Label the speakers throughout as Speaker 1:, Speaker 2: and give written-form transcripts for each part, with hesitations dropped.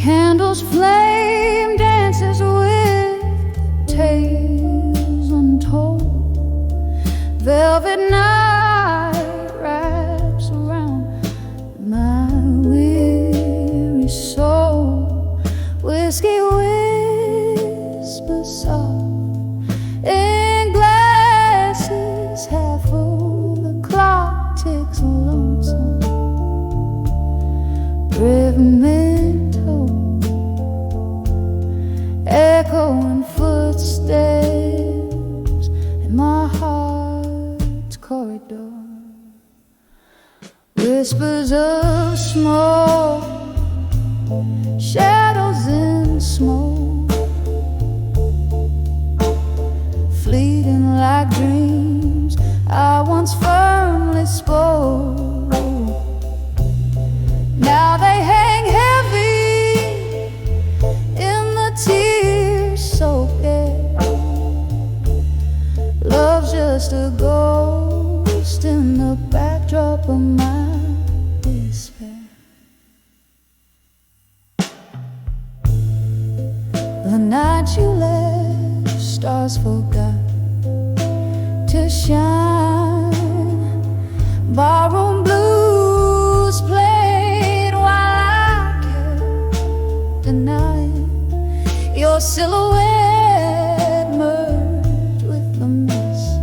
Speaker 1: Candles flame dances with tales untold. Velvet night wraps around my weary soul. Whiskey whispers soft in glasses half full. The clock ticks lonesome, rhythmical, echoing footsteps in my heart's corridor. Whispers of smoke, shadows in smoke, fleeting like dreams I once firmly spoke. Now they hang heavy in the tear-soaked air. Love's just a ghost in the backdrop of my despair. The night you left, stars forgot to shine. Barroom blues played while I kept denying. Your silhouette merged with the mist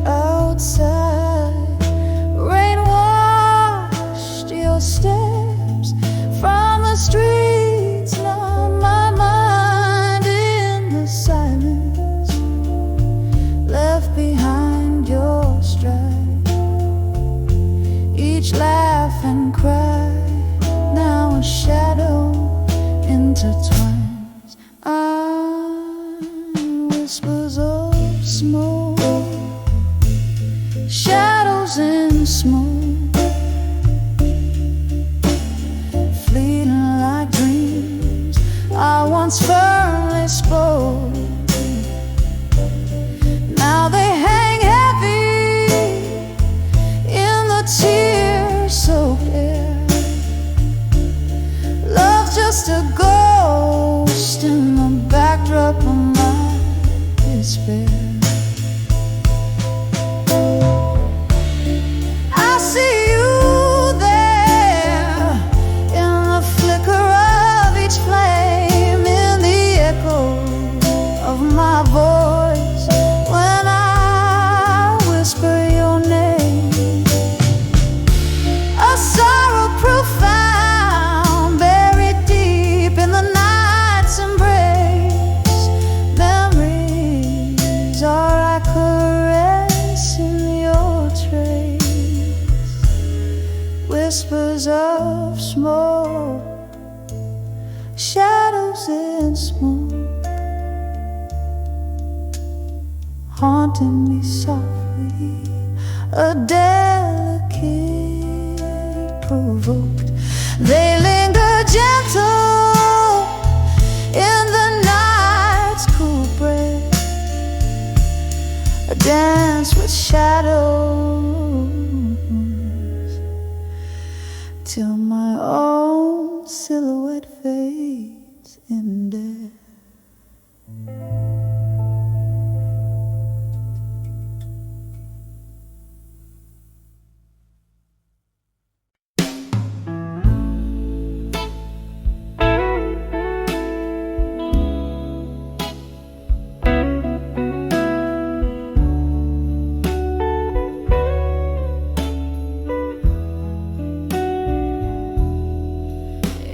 Speaker 1: outside. Rain washed your steps from the streets, numbed my mind in the silence, left behind your stride. Each laugh and cry, now a shadow intertwines. Whispers of smoke, shadows in smoke, fleeting like dreams I once firmly spoke. Now they hang heavy in the tear-soaked air. Love's just a ghost in the backdrop of my despair. I see you there in the flicker of each flame, in the echo of my voice when I whisper your name. A sorrow profound, buried deep in the night's embrace. Memories are like caress in your trace. Whispers of smoke, shadows in smoke, haunting me softly, a delicate provoked. They linger gentle in the night's cool breath, a dance with shadows till my own silhouette fades in death.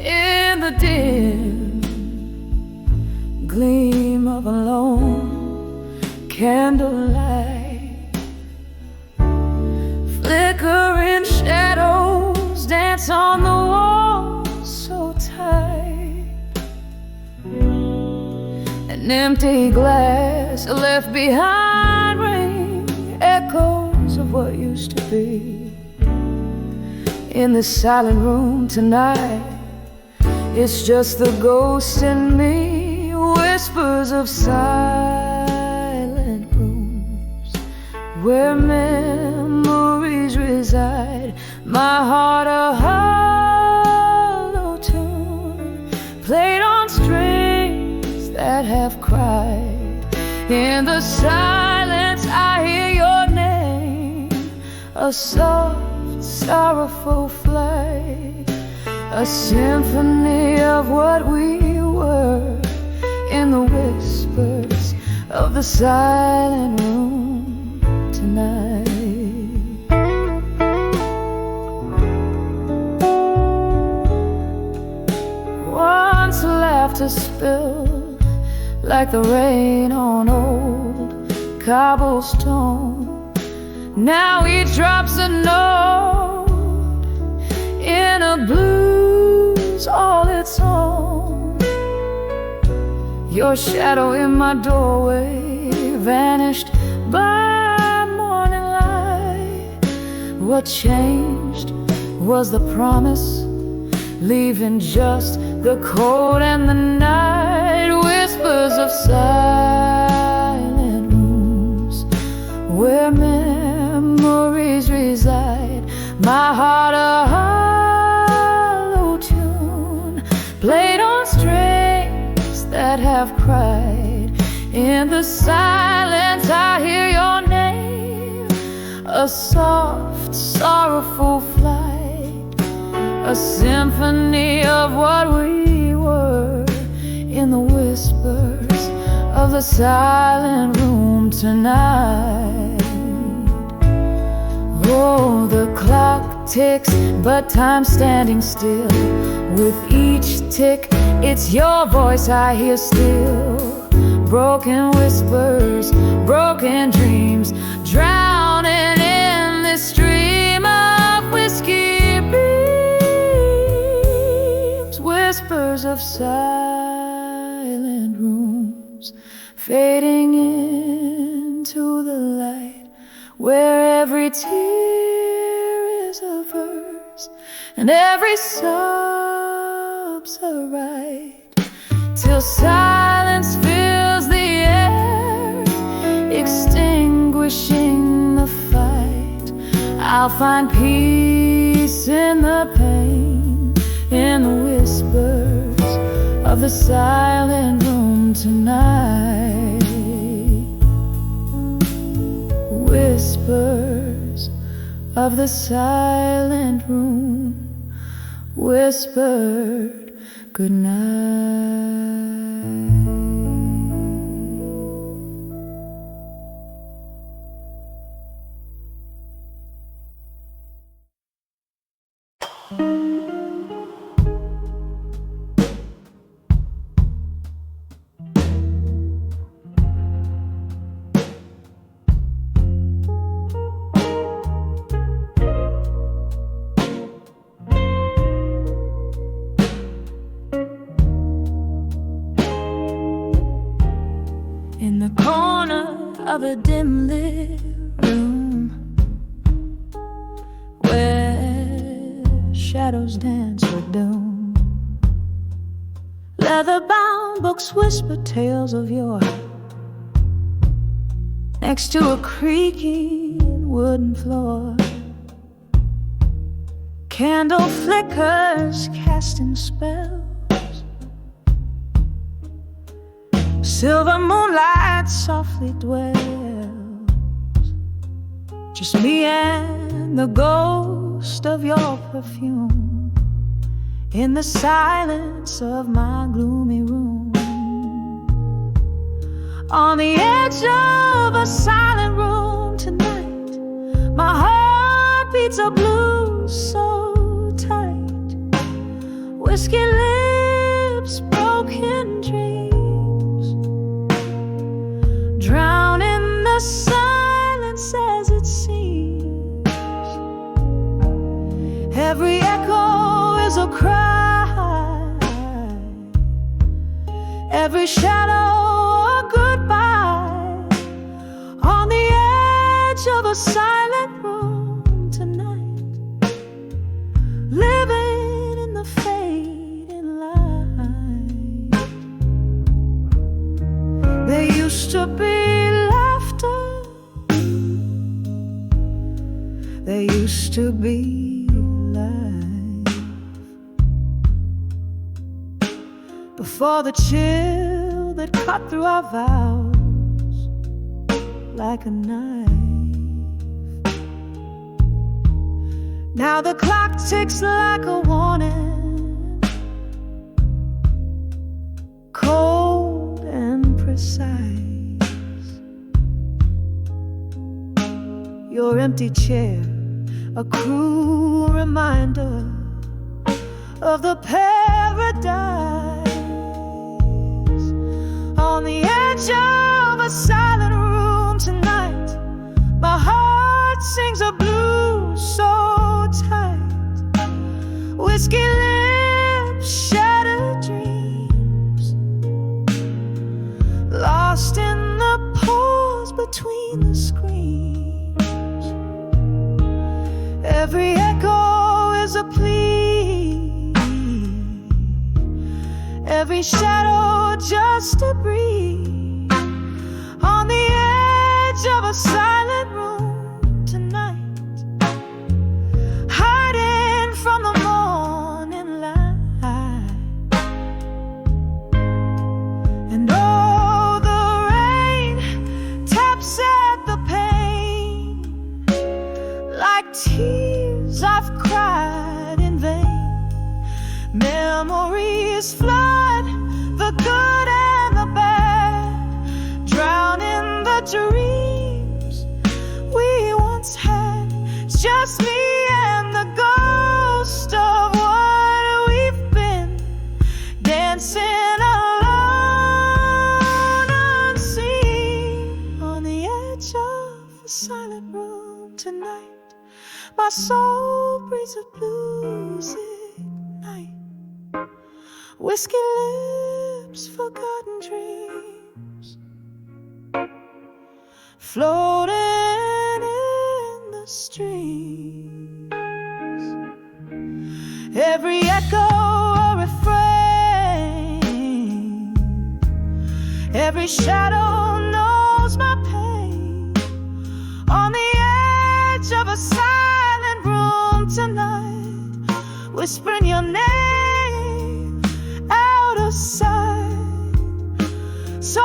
Speaker 1: In the dim gleam of a lone candlelight, flickering shadows dance on the walls so tight. An empty glass left behind ring echoes of what used to be. In this silent room tonight, it's just the ghost in me. Whispers of silent rooms where memories reside. My heart a hollow tomb. that have cried. In the silence I hear your name, a soft, sorrowful flight, a symphony of what we were, in the whispers of the silent room tonight. Once laughter spilled like the rain on old cobblestone. Now each drop's a note in a blues all its own. Your shadow in my doorway vanished by morning light. What changed was the promise, leaving just the cold and the night. Whispers of silent rooms where memories reside. My heart a hollow tune played on strings that have cried. In the silence I hear your name, a soft, sorrowful flight, a symphony of what we were, in the whispers of the silent room tonight. Oh, the clock ticks, but time's standing still. With each tick, it's your voice I hear still. Broken whispers, broken dreams, drowning in this stream of whiskey beams. Whispers of silent rooms fading into the light, where every tear is a verse and every sob's a right, till silence fills the air, extinguishing the fight. I'll find peace in the pain, in the whispers of the silent room tonight. Whispers of the silent room whispered good night. In the corner of a dim lit room, where shadows dance with doom, leather-bound books whisper tales of yore, next to a creaking wooden floor. Candle flickers casting spells, silver moonlight softly dwells. Just me and the ghost of your perfume, in the silence of my gloomy room. On the edge of a silent room tonight, my heart beats a blues so tight. Whiskey lips, broken dreams, drown in the silence as it seems. Every echo is a cry, every shadow a goodbye. On the edge of a silent room tonight, living in the fading light. There used to be laughter, there used to be life, before the chill that cut through our vows like a knife. Now the clock ticks like a warning, cold and precise. Your empty chair, a cruel reminder of the paradise. On the edge of a silent room tonight, my heart sings a blues so tight. Whiskey lips, shattered dreams, lost in the pause between the screams. Every echo is a plea, every shadow just a breeze. On the edge of a silent room tonight, hiding from the morning light. And oh, the rain taps at the pane like tears I've cried in vain. Memories flood the good and the bad, drown in the dreams we once had. It's just me and the ghost of what we've been, dancing alone unseen. On the edge of a silent room tonight, my soul breathes a blues night. Whiskey lips, forgotten dreams, floating in the streams. Every echo a refrain, every shadow knows my pain. On the edge of a silent room tonight, whispering your name out of sight. So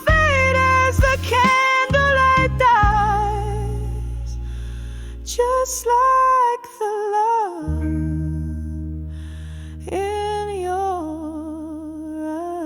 Speaker 1: fade as the candlelight dies, just like the love in your eyes.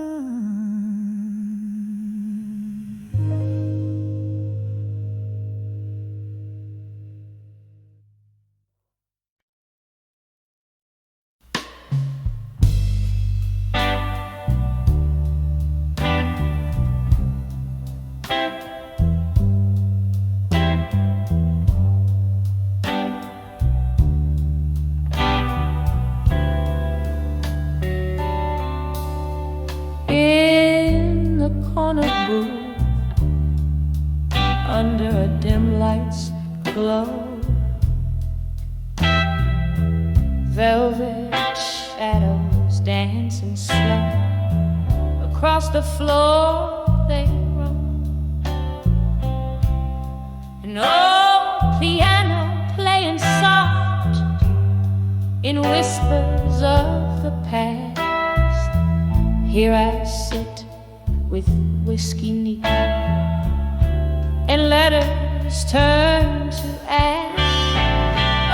Speaker 1: In the corner booth, under a dim light's glow, velvet shadows dancing slow across the floor they roam. An old piano playing soft in whispers of the past. Here I sit with whiskey neat and letters turn to ash.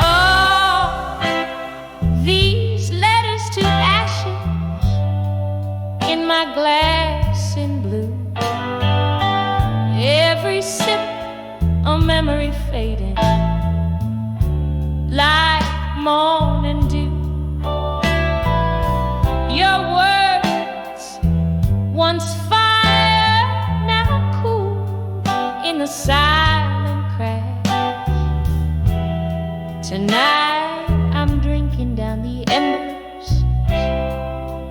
Speaker 1: Oh, these letters to ashes in my glass in blue. Every sip a memory fading like morning dew. Your words, once fire, now cool in the silent crash. Tonight I'm drinking down the embers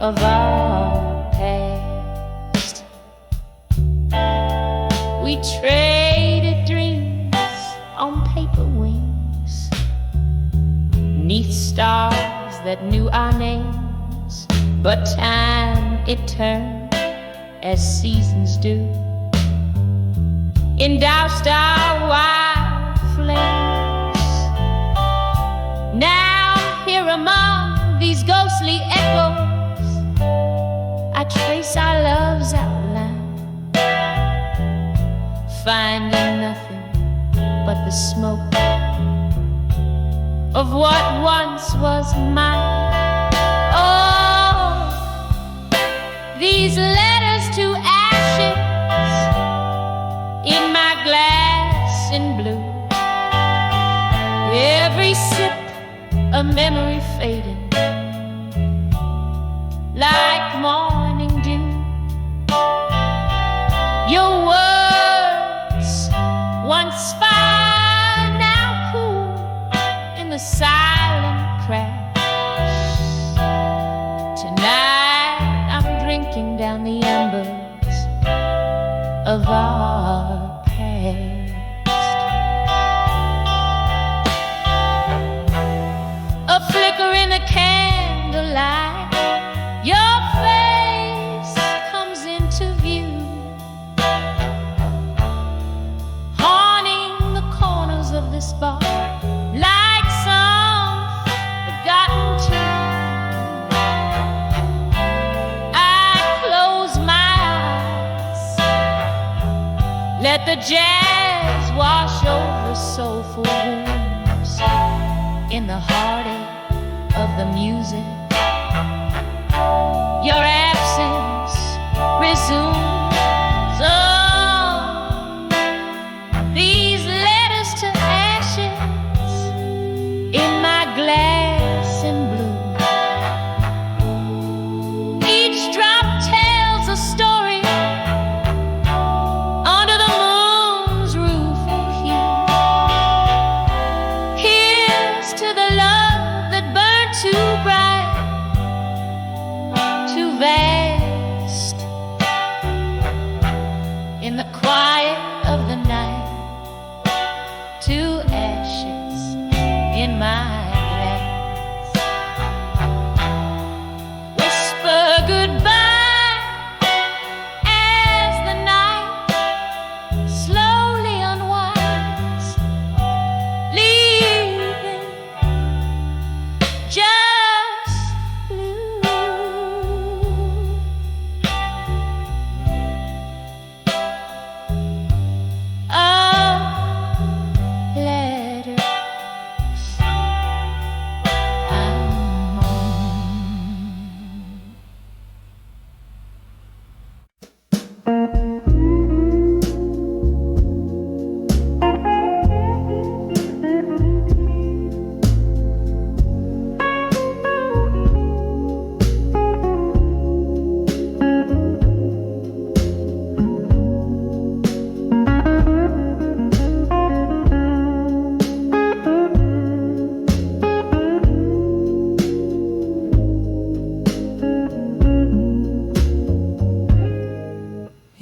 Speaker 1: of our past. We traded dreams on paper wings, 'neath stars that knew our names. But time, it turned as seasons do, and doused our wild flames. Now here these ghostly echoes, I trace our love's outline finding nothing but the smoke of what once was mine. Oh, these letters to ashes in my glass in blue, every sip a memory fading like morning dew. Your words, once fine, now cool in the silent crash. Tonight I'm drinking down the embers of our past. A flicker in the candlelight, your face comes into view, haunting the corners of this bar like some forgotten tune. I close my eyes, let the jazz wash over soulful wounds in the heartache of the music. Your absence resumes. Oh, these letters to ashes in my glass in blue. Each drop tells a story under the moon's rueful hue. Here's to the love that burned too bright, too vast, in the quiet of the night, to ashes in my glass. Whisper goodbye as the night slowly unwinds, leaving just blue. Letters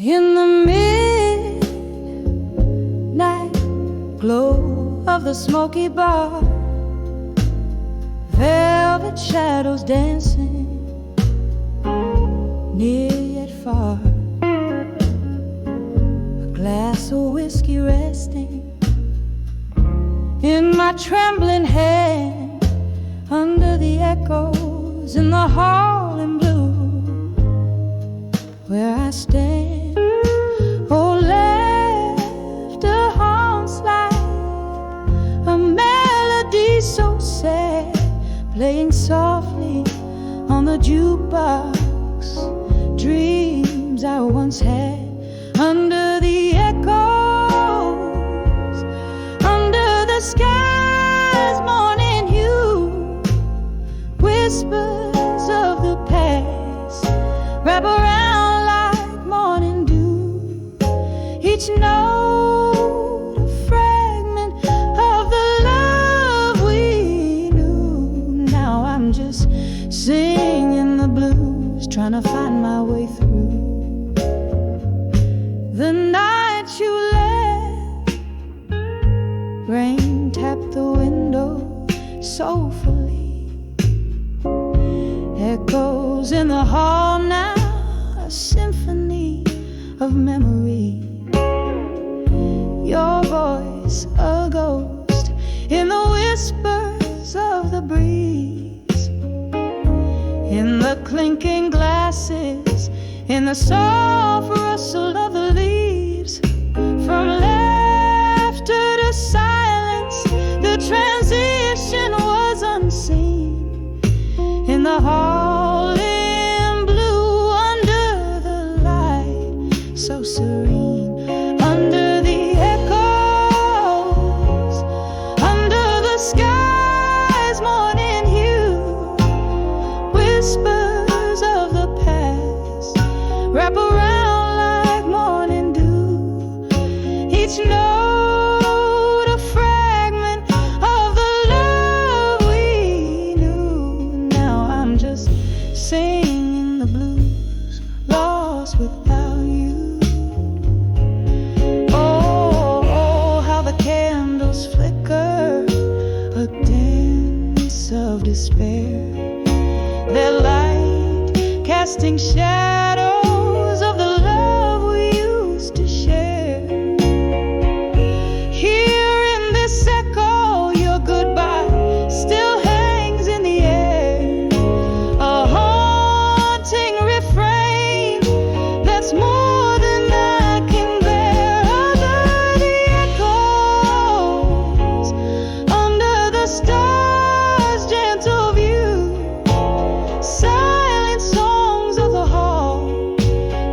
Speaker 1: in the midnight glow of the smoky bar, velvet shadows dancing near yet far, a glass of whiskey resting in my trembling hand, under the echoes in the hall in blue where I stand. Oh, laughter haunts like a melody so sad, playing softly on the jukebox. Dreams I once had under the echoes, under the sky's morning hue, whispers of the past wrap around like morning dew. Each note a fragment of the love we knew. Now I'm just singing the blues, trying to find my way through. The night you left, rain tapped the window soulfully, echoes in the hall now, a symphony of memory. Your voice a ghost in the whispers of the breeze, in the clinking glasses, in the soft rustle of the leaves from lost without you. Oh, how the candles flicker, a dance of despair. Their light casting shadows of the love we used to share. Here in this echo, your goodbye still hangs in the air. A haunting refrain that's more than I can bear. Under the echoes, under the stars' gentle view, silent songs of the hall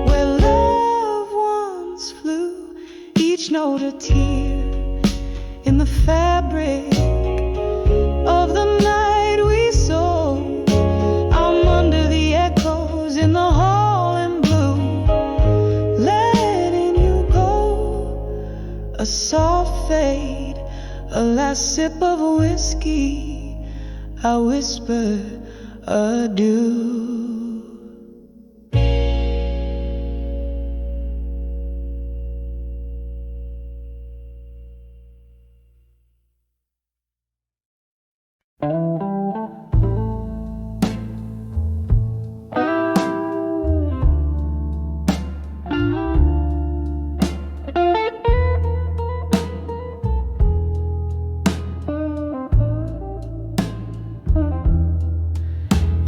Speaker 1: where loved ones flew. Each note a tear in the fabric of the night we sold. I'm under the echoes in the hall in blue, letting you go. A soft fade, a last sip of whiskey, I whisper adieu.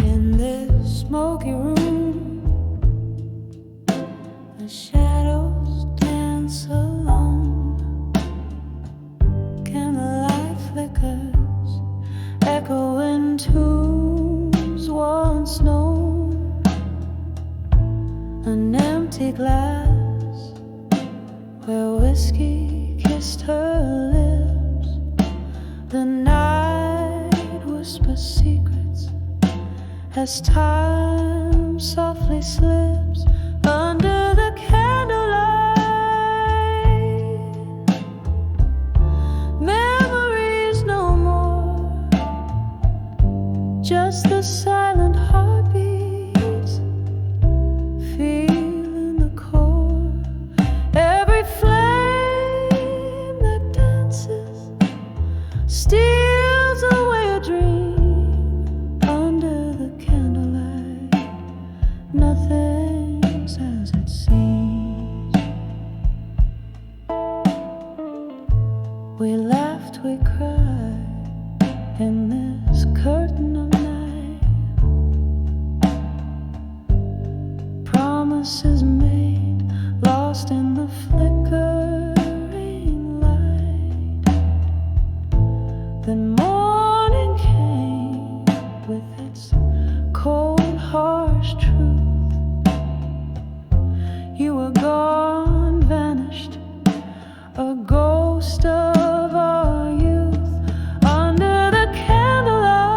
Speaker 1: In this smoky room, the shadows dance alone. Candlelight flickers, echoing tunes once known. An empty glass where whiskey kissed her lips. The night whispers secrets as time softly slips under the candlelight. Memories no more, just the silent heartbeats, feeling the core. Every flame that dances steals away a dream. Under the candlelight, nothing's as it seems. We laughed, we cried in this curtain of night. Promises made, lost in the flickering light. Then morning came with its cold, harsh truth. You were gone, vanished, a ghost of our youth. Under the candlelight,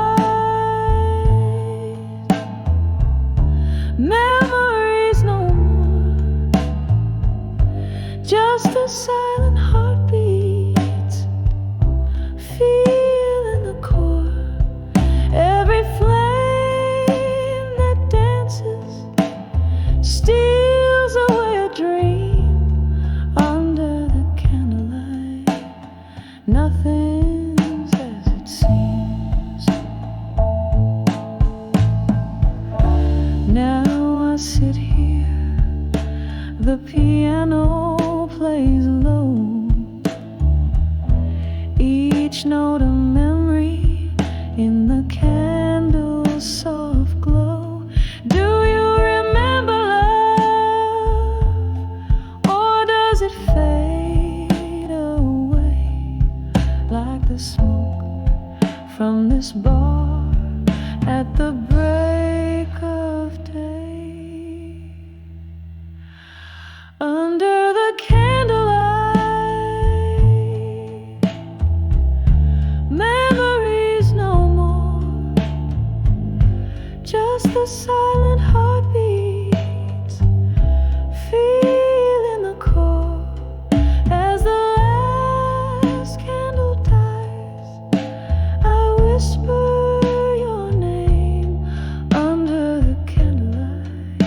Speaker 1: memories no more, just the silent heartbeats, feeling the core. Every flame that dances steals away a dream. Under the candlelight, nothing's as it seems. Now I sit here, the piano plays low, each note a memory in the candle's soft glow. Do you remember love, or does it fade away like the smoke from this bar at the break of day? Under the candlelight, memories no more, just the silent heartbeats, feeling the core. As the last candle dies, I whisper your name. Under the candlelight,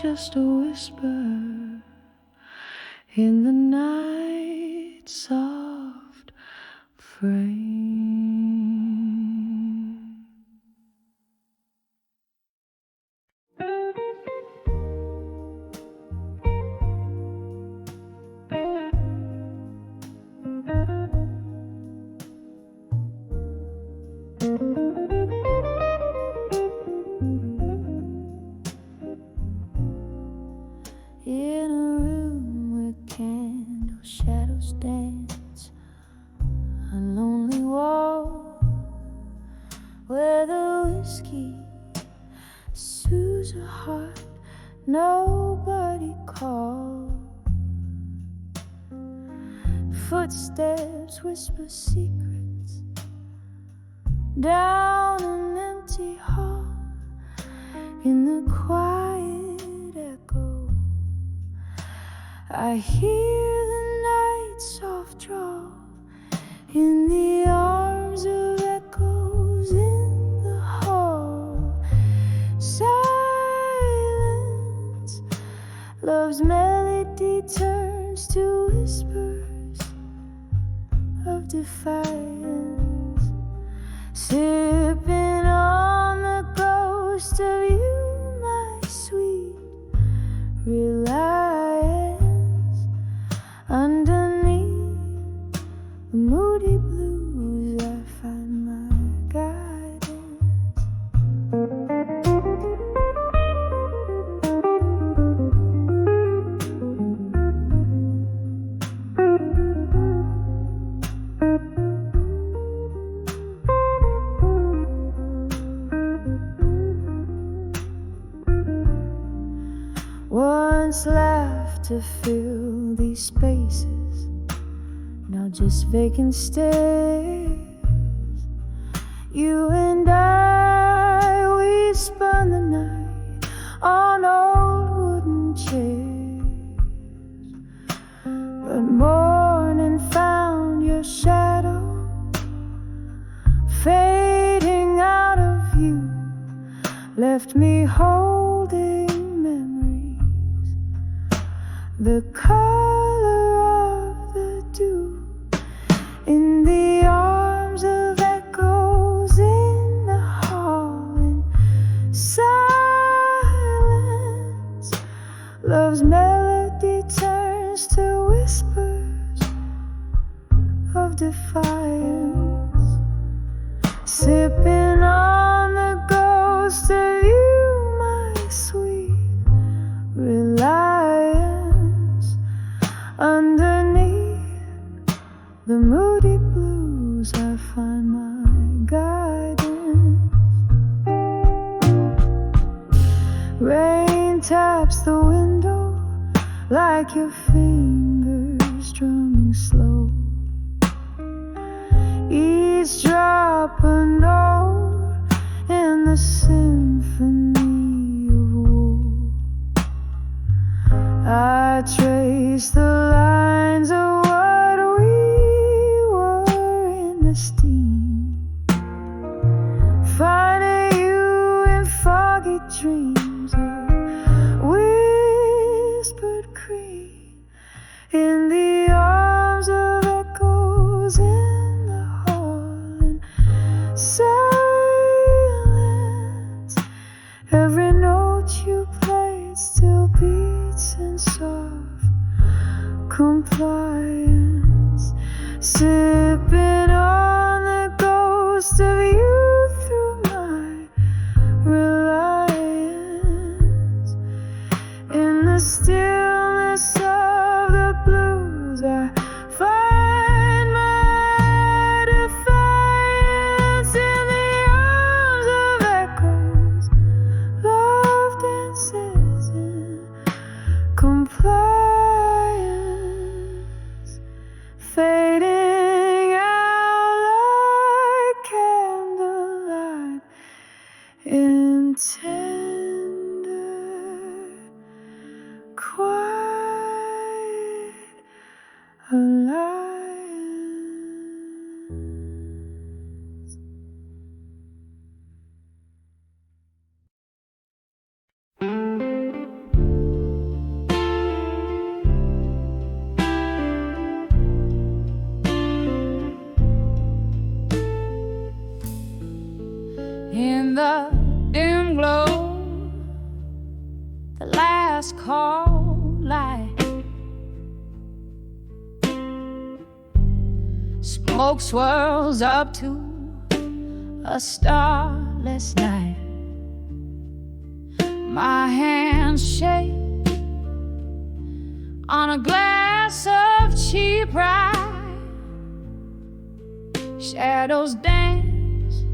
Speaker 1: just a whisper in the night's soft frame. In a room where candle shadows dance, a lonely wall where the whiskey soothes a heart nobody called. Footsteps whisper secrets down an empty hall. In the quiet echo, I hear the night's soft drawl in the arms of echoes in the hall. Silence, love's melody turns to whispers of defiance, sipping on the ghost of you, my sweet reliance. Underneath the moody blues, I find my guidance. Once laughed to fill these spaces, now just vacant stares. You and I, we spun the night on old wooden chairs, but morning found your shadow fading out of view, left me holding the color of the dew in the arms of echoes in the hall. In silence, love's melody turns to whispers of defiance, sipping on the ghost of you, my sweet reliance. Underneath the moody blues, I find my guidance. Rain taps the window like your fingers drumming slow. Each drop a note in the symphony of woe. I trace the lines of what we were in the steam, finding you in foggy dreams of whispered cream in the arms of echoes in the hall. In silence, every note you played still beats in soft compliance, sipping on the ghost of you through my reliance. In the stillness of the blues, I find my defiance. In the arms of echoes, love dances in compliance, fading out like candlelight in tender quiet. the last cold light. Smoke swirls up to a starless night. My hands shake on a glass of cheap rye. Shadows dance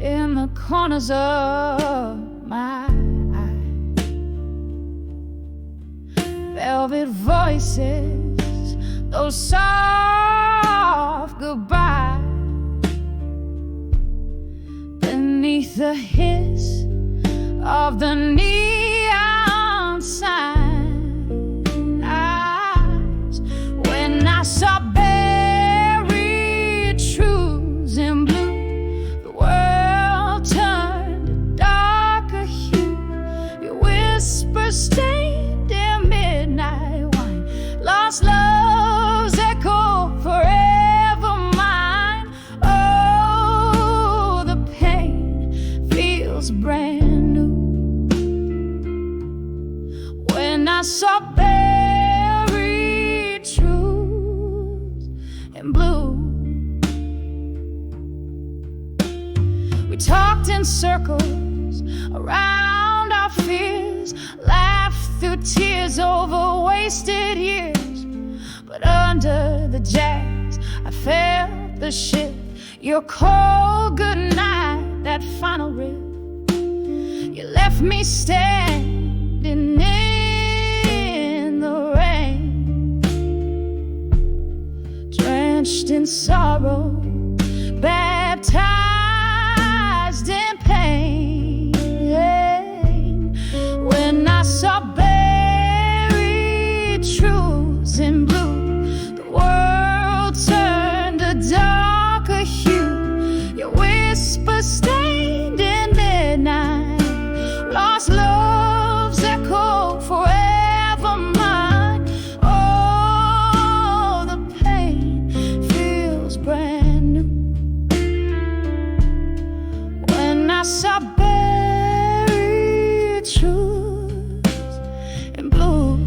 Speaker 1: in the corners of my eyes. Velvet voices, those soft goodbyes. Beneath the hiss of the neon sign, eyes. When I saw buried truths in blue, the world turned a darker hue. Your whisper stained in midnight wine. Lost love's echo forever mine. Oh, the pain feels brand new. When I saw buried truths in blue, we talked in circles around our fears, laughed through tears over wasted years. But under the jazz, I felt the shift. Your cold goodnight, that final riff. You left me standing in the rain, drenched in sorrow, baptized in pain. When I saw buried truths in blue, the world turned a darker hue. Your whisper stained in midnight. Lost love's echo forever mine. Oh, the pain feels brand new. When I saw buried truths in blue,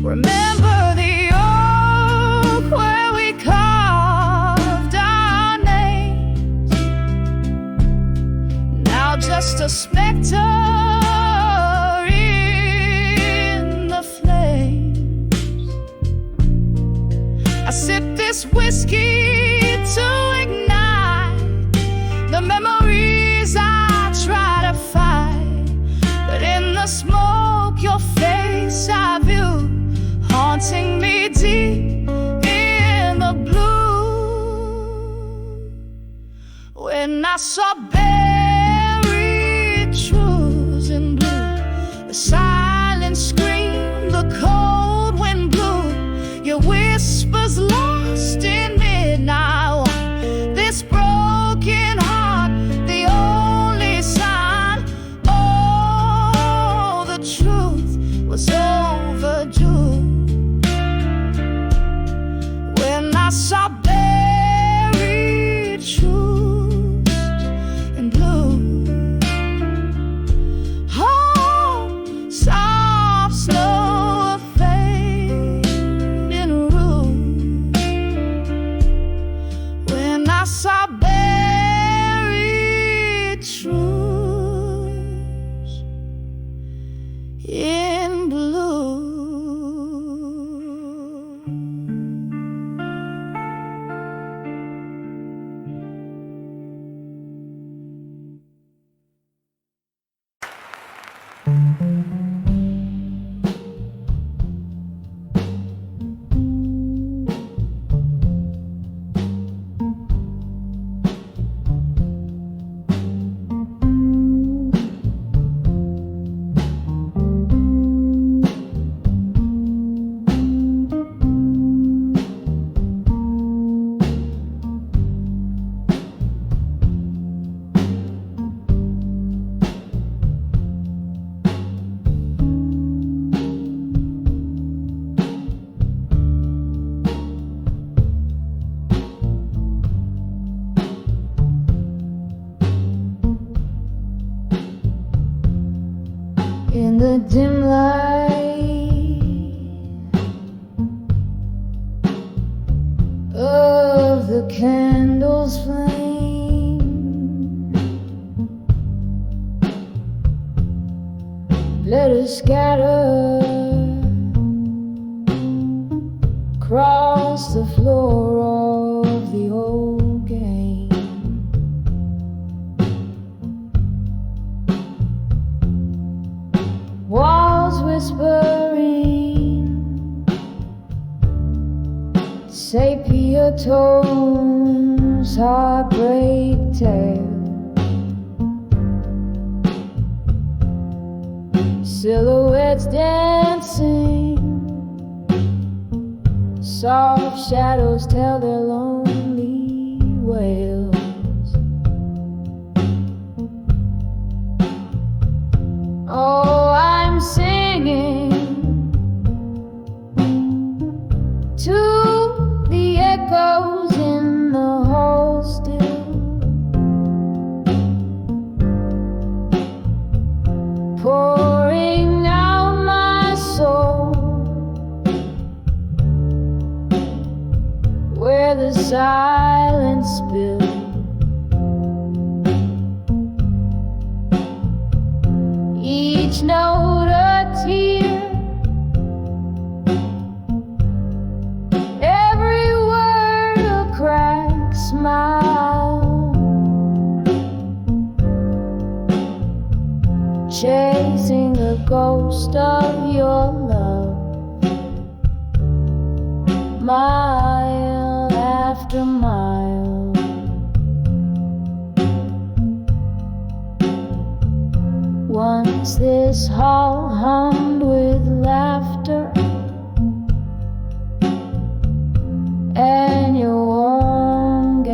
Speaker 1: remember the oak where we carved our names. Now just a specter in the flames. I sip this whiskey to ignite the memories I try to fight. But in the smoke, your face I view, haunting me deep in the blue. When I saw buried truths in blue, the silent scream, the cold wind blew. Your whispers lost in midnight. This broken heart, the only sign. Oh, the truth was overdue. When I saw buried truths in blue. Oh, soft, slow, fading room. When I saw buried truths in blue. in the dim light of the candle's flame. Let us scatter across the floor of the old game. Walls whispering sepia tones, heartbreak tale. Silhouettes dancing, soft shadows tell their lonely wails. Oh, I'm singing to the echoes in the hall still, pouring out my soul where the silence spills. Each note a tear, every word a cracked smile, chasing the ghost of your love, mile after mile. Once this hall hummed with laughter and your warm gaze.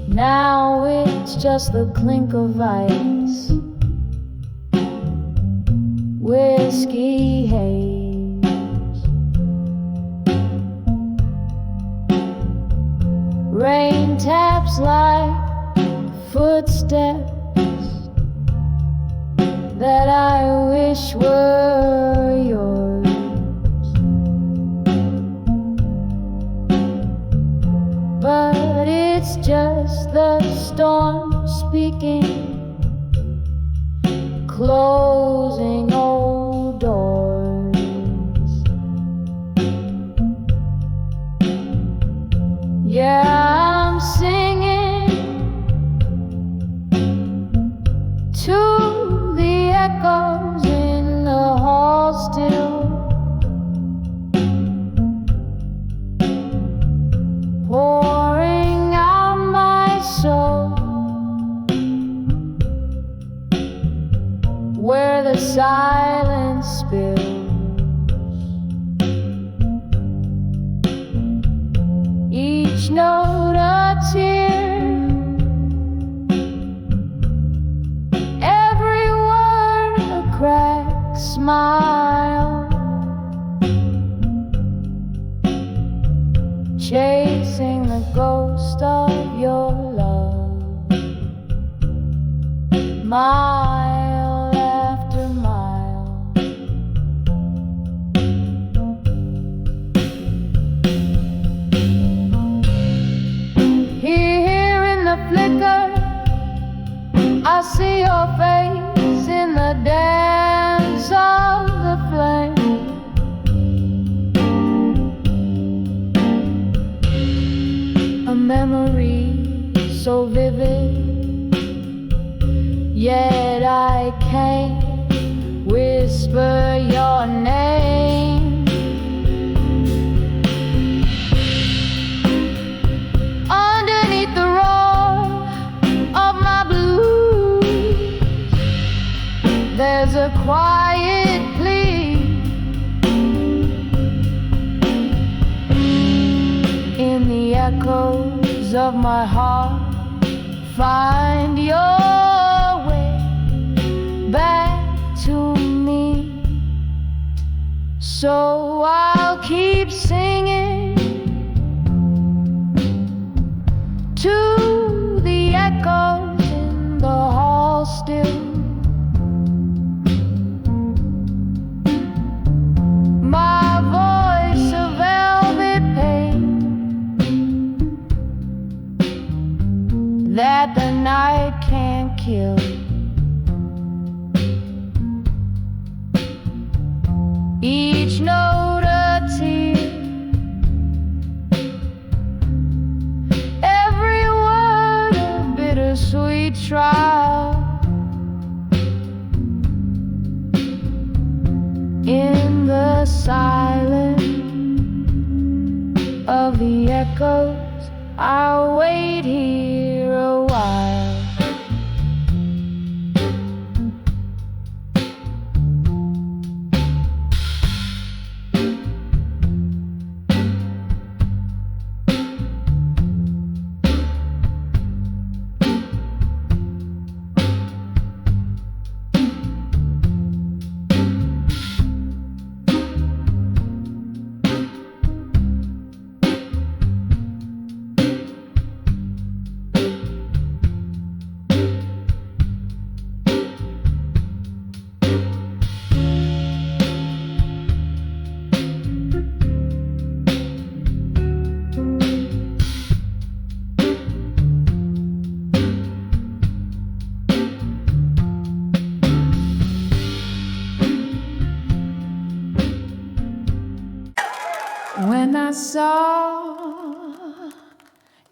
Speaker 1: Now it's just the clink of ice, whiskey haze. Rain taps like footsteps that I wish were yours. But it's just the storm speaking, closing old doors. Yeah, I'm singing to the echoes in the hall still, pouring out my soul where the silence spills. Each note a tear, every word a cracked smile, chasing the ghost of your love, mile after mile. Here in the flicker, I see your face in the dance of the flame. A memory so vivid, yet I can't whisper your name. Underneath the roar of my blues, there's a quiet plea. In the echoes of my heart, find your way back to me. So I'll keep singing to the echoes in the hall still. My voice a velvet pain that the night can't kill. Each note a tear, every word a bittersweet trial. In the silence of the echoes, I'll wait here a while. When I saw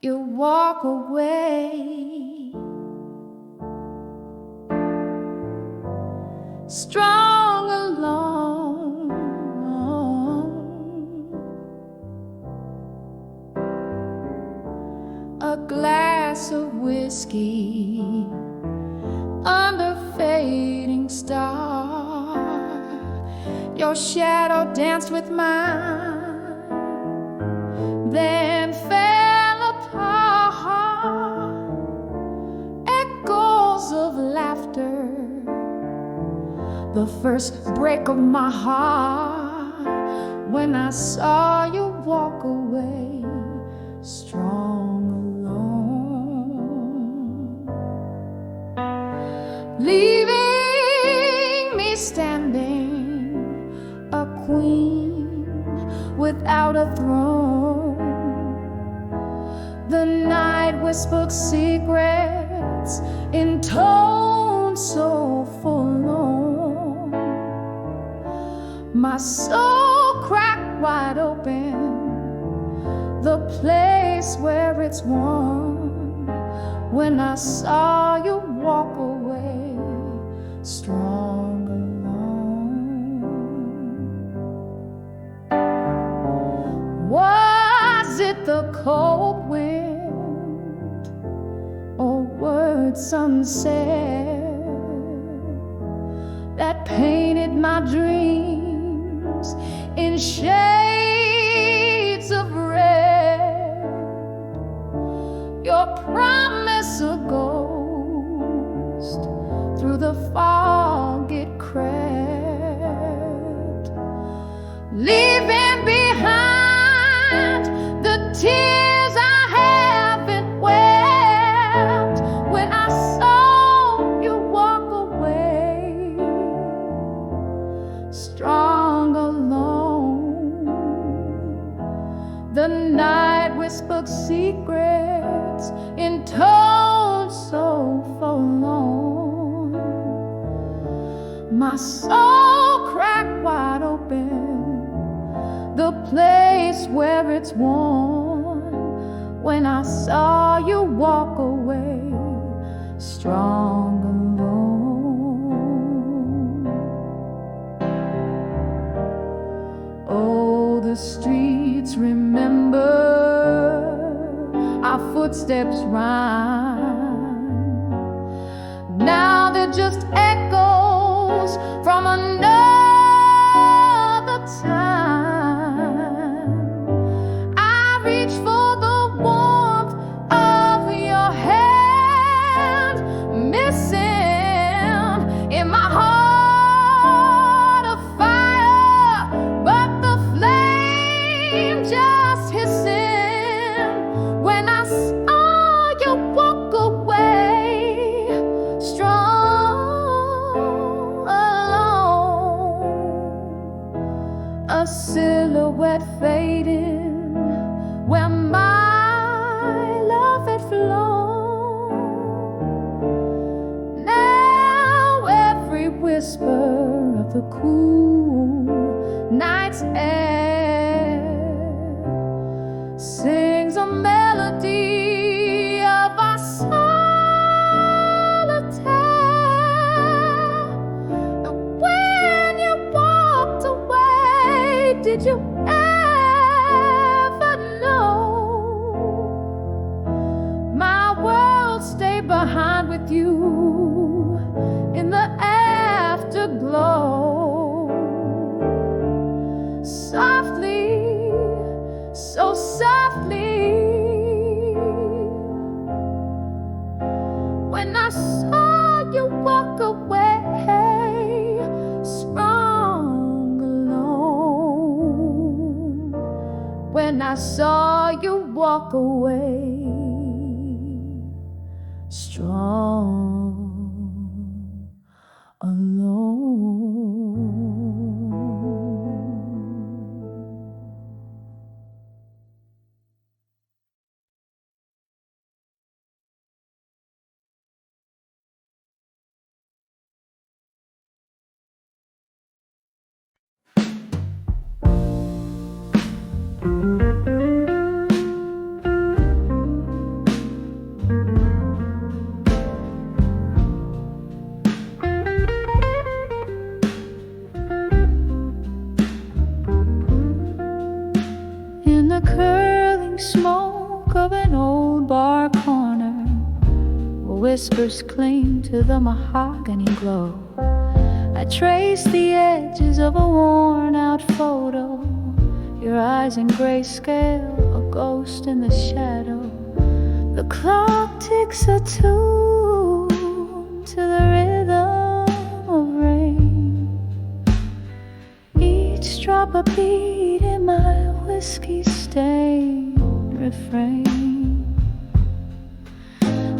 Speaker 1: you walk away, strong alone, a glass of whiskey under fading star, your shadow danced with mine, then fell apart. Echoes of laughter, the first break of my heart, when I saw you walk away, strong alone, leaving me standing, a queen without a throne. The night whispered secrets in tones so forlorn. My soul cracked wide open, the place where it's warm, when I saw you walk away, strong alone. Was it the cold wind or words unsaid that painted my dreams in shades of red? Your promise a ghost, through the fog it crept, leaving behind the tears I haven't wept. When I saw you walk away, strong alone, the night whispered secrets in tones so forlorn. My soul cracked wide open, the place where it's warm, when I saw you walk away, strong alone. Oh, the streets remember, our footsteps rhyme. Now they're just echoes from another time. I reach for the warmth of your hand, missing in my heart a fire, but the flame just hissing. When I saw you walk away, the cool night's air sings a melody of our solitaire. And when you walked away, did you ever know my world stayed behind with you in the afterglow? Softly, so softly, when I saw you walk away, strong alone. When I saw you walk away, strong alone. In the curling smoke of an old bar corner, whispers cling to the mahogany glow. I trace the edges of a worn-out photo, your eyes in grayscale, a ghost in the shadow. The clock ticks a tune to the rhythm of rain, each drop a beat in my whiskey-stained refrain.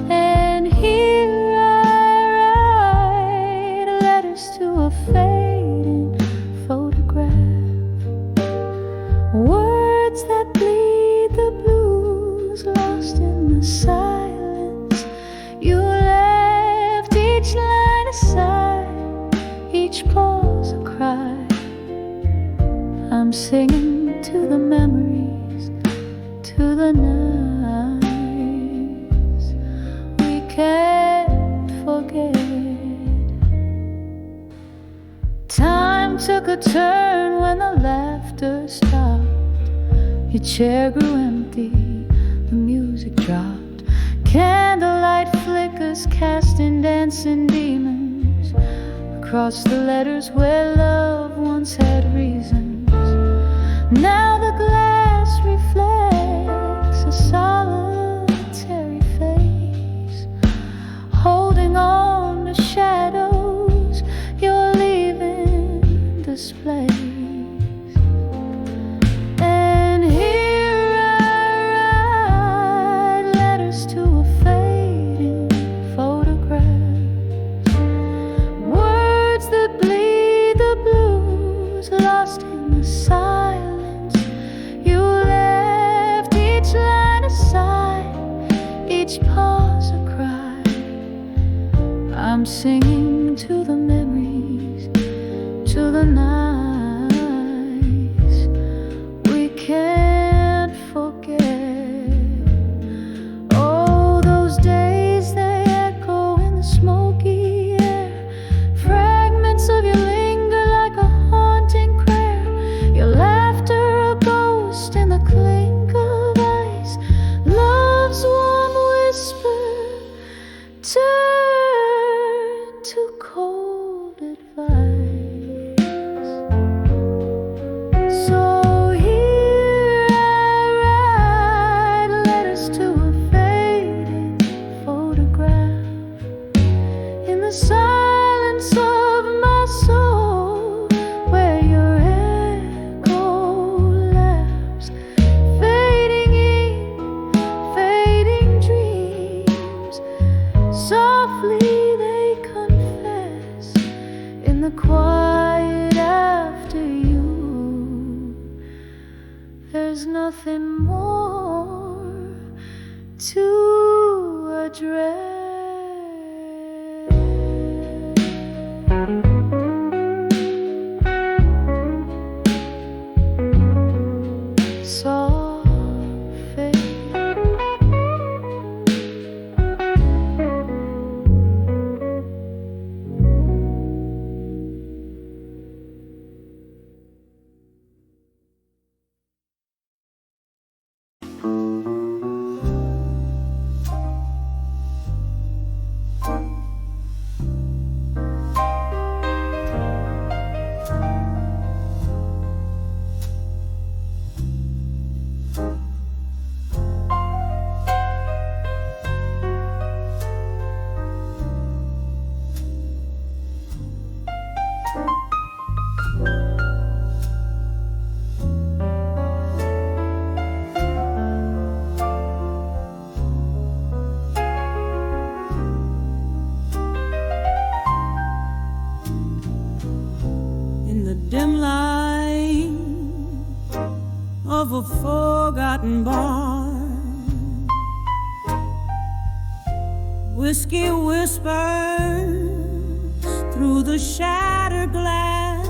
Speaker 1: And here I write letters to a fading photograph, words that bleed the blues, lost in the silence. You left each line aside, each pause a cry. I'm singing to the memories, to the nights we can't forget. Time took a turn when the laughter stopped. Your chair grew empty, the music dropped. Candlelight flickers casting dancing demons across the letters where love once had reasons. Now the glass reflects a solitary face, holding on to shadows you're leaving displaced. And here I write letters to a fading photograph, words that bleed the blues, lost in the silence. Each pause a cry. I'm singing to the memories, to the nights we can't forget. Oh, those days they echo in the smoky air. Fragments of you linger like a haunting prayer. Your laughter a ghost in the clink of ice. Love's warm whisper turn to cold advice. So here I write letters to a fading photograph, in the silence of my soul, where your echo laughs, fading in, fading dreams. Softly they confess in the quiet after you. There's nothing more to address.
Speaker 2: cotton barn. Whiskey whispers through the shattered glass.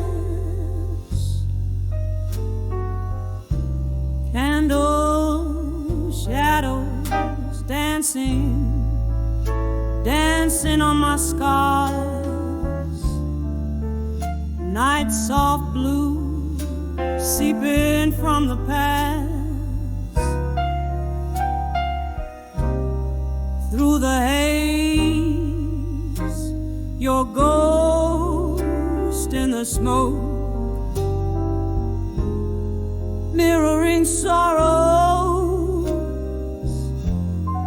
Speaker 2: Candle shadows dancing, dancing on my scars. Night soft blue seeping from the past. Through the haze, your ghost in the smoke, mirroring sorrows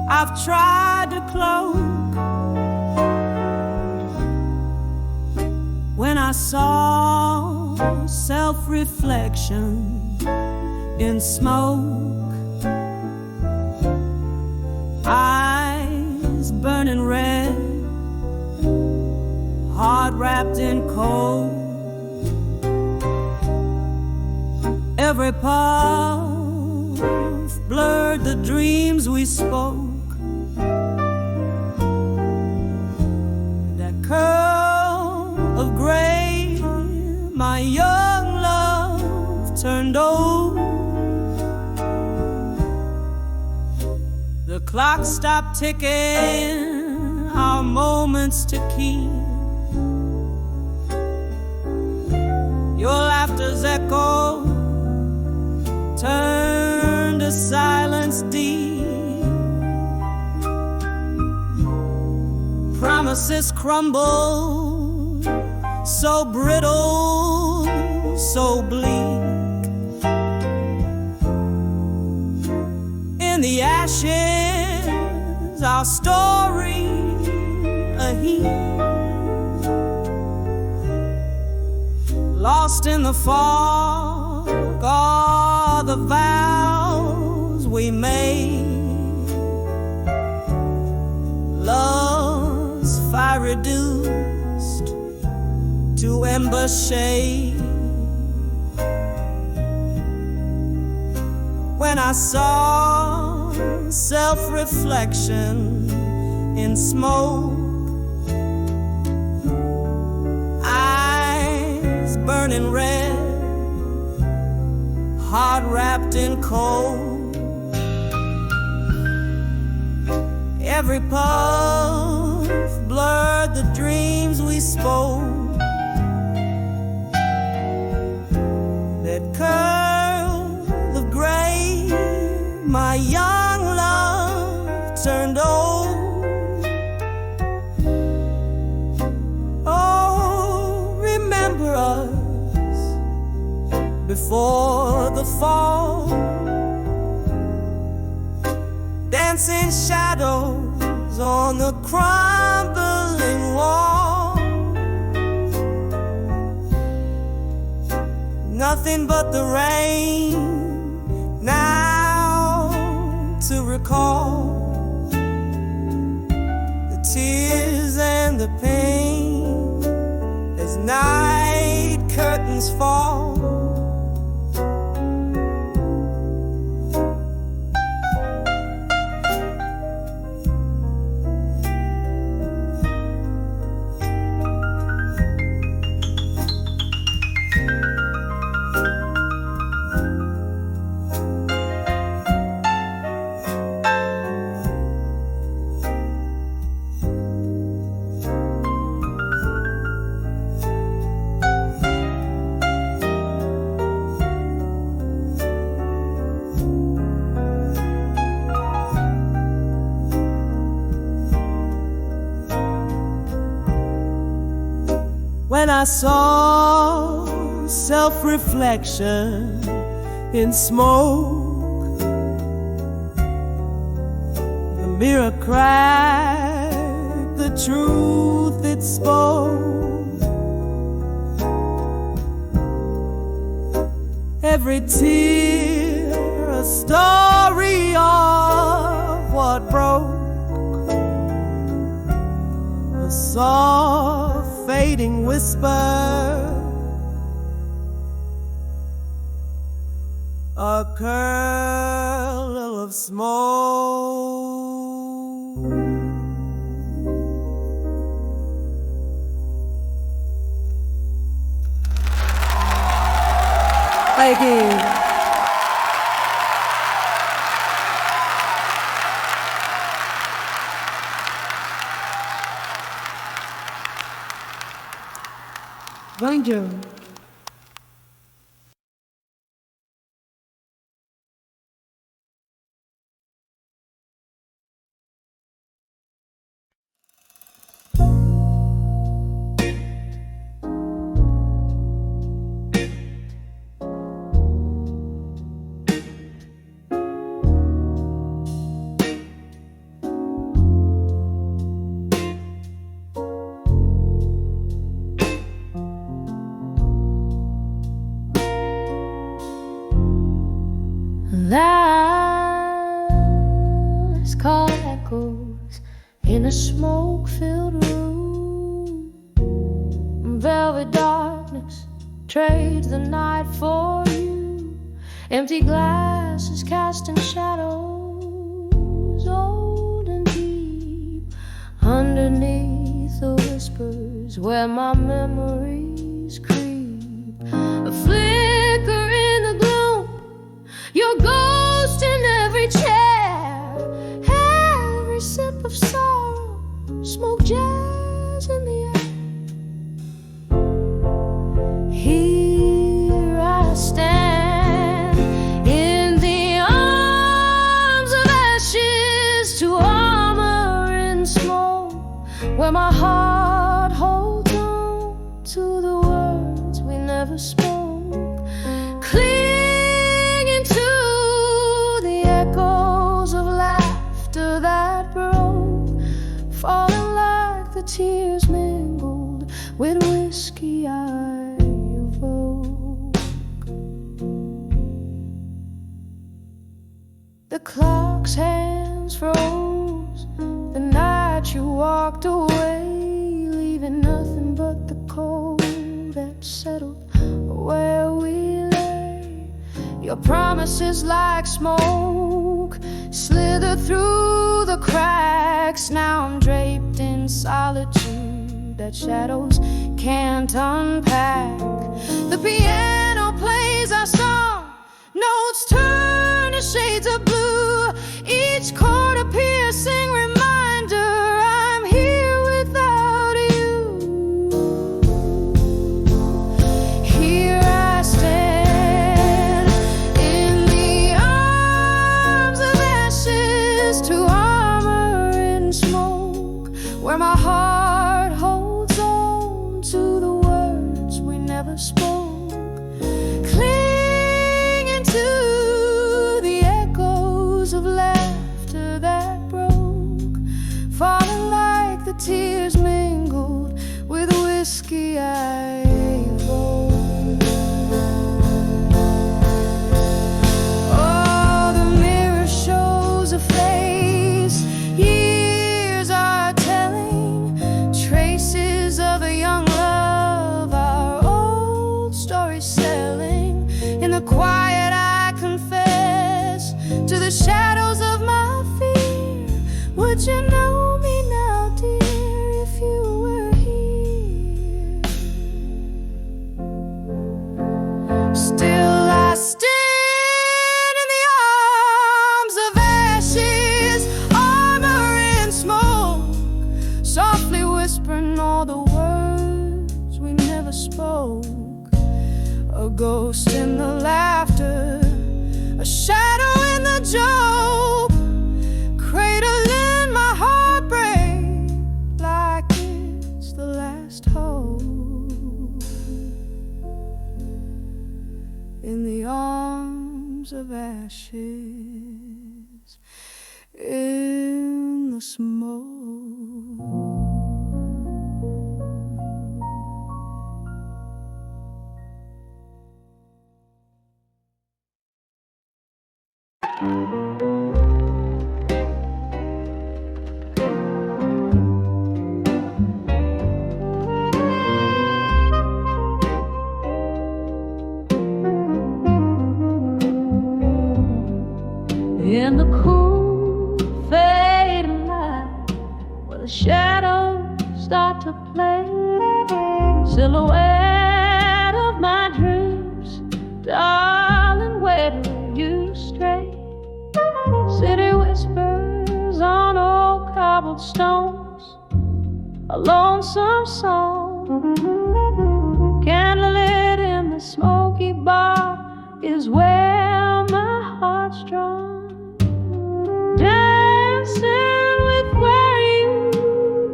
Speaker 2: I've tried to cloak. When I saw self-reflection in smoke, eyes burning red, heart wrapped in cold. Every puff blurred the dreams we spoke. That curl of gray, my young love turned old. The clock stopped ticking, our moments to keep. Your laughter's echo turned to silence deep. Promises crumble, so brittle, so bleak. In the ashes, our story a heap. Lost in the fog are the vows we made. Love's fire reduced to ember shade. When I saw self-reflection in smoke, eyes burning red, heart wrapped in cold. Every puff blurred the dreams we spoke. That curl of gray, my young love turned old. Oh, remember us before the fall. Dancing shadows on the crumbling wall. Nothing but the rain now to recall the tears and the pain as night curtains fall. When I saw self-reflection in smoke, the mirror cracked the truth it spoke. Every tear a story of what broke. A soft fading whisper, a curl smoke. Thank you. Thank you.
Speaker 1: Last call echoes in a smoke-filled room. Velvet darkness trades the night for you. Empty glasses casting shadows old and deep underneath the whispers where my memories creep. A flicker in the gloom, your ghost in every chair, every sip of sorrow, smoke jazz in the air. Here I stand in the arms of ashes to armor and smoke, where my heart holds on to the words we never spoke. Falling like the tears mingled with whiskey I evoke. The clock's hands froze the night you walked away, leaving nothing but the cold that settled where we lay. Your promises like smoke slither through the cracks. Now I'm draped in solitude that shadows can't unpack. The piano plays our song, notes turn to shades of blue, each chord a piercing reminder I'm here without you. Here I stand in the arms of ashes to armor and smoke, where my heart holds on to the words we never spoke, clinging to the echoes of laughter that broke, falling like the tears mingled with whiskey I evoke. Oh, the mirror shows a face years are telling, traces of a young love, our old story selling. In the quiet I confess to the shadows of my fear. Would you know me now, dear, if you were here? Still I stand in the arms of ashes, armor and smoke, softly whispering all the words we never spoke. A ghost in the laughter, a shadow in the joke, cradling my heartbreak like it's the last hope. In the arms of ashes, in the smoke.
Speaker 3: In the cool
Speaker 1: the shadows start to play. Silhouette of my dreams, darling, where do you stray? City whispers on old cobblestones, a lonesome song. Candlelit in the smoky bar is where my heart's drawn. Dancing with where you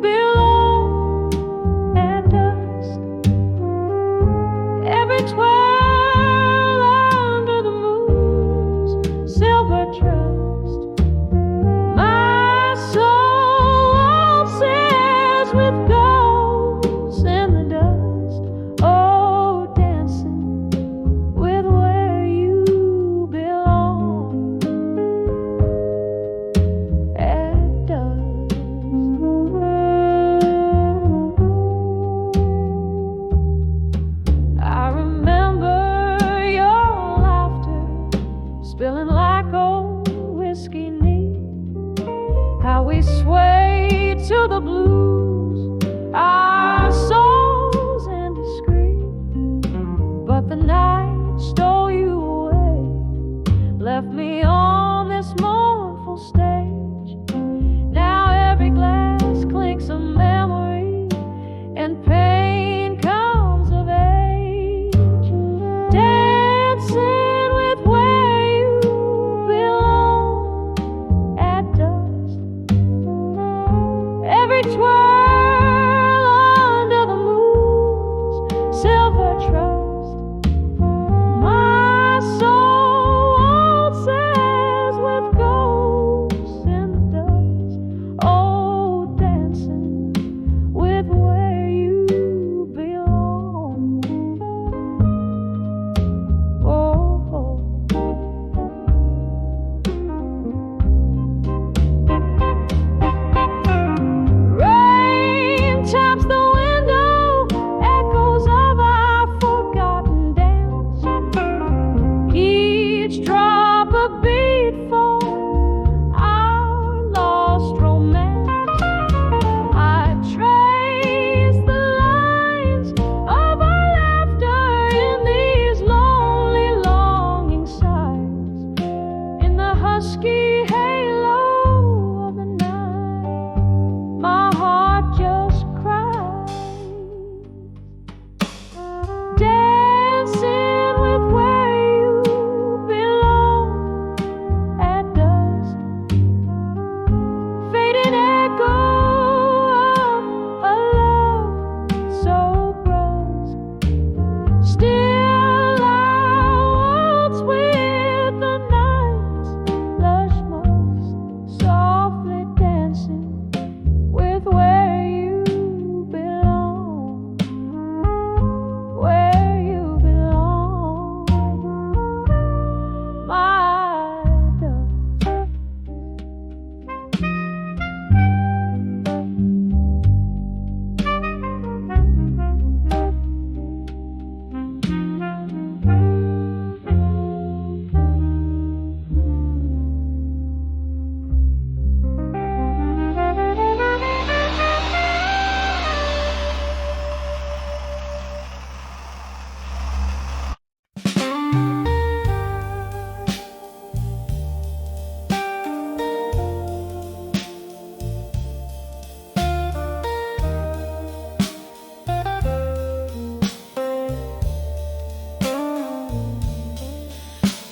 Speaker 1: belong at dusk. Every twirl under the moon's silver trust. My soul says with ghosts in the dust. Oh, dancing with where you belong at dusk. I remember your laughter spilling like old whiskey neat. How we swayed to the blues, our souls indiscreet. But the night stole you away, left me on this mournful stage. Now every glass clinks a memory, and pain comes of age. Dancing with where you belong at dusk. Every twirl under the moon's silver trust. My soul says with ghosts in the dust. Oh, dancing with where you belong. Oh. Rain taps the window, echoes of our forgotten dance. Each drop a beat for our lost romance. I trace the lines of our laughter in these lonely longing sighs. In the husky halo of the night, my heart just cries. Dancing with where you belong at dusk. Fading echo of a love so brusque. Still I waltz with the night's lush musk, softly dancing with where you belong, where you belong, my dove.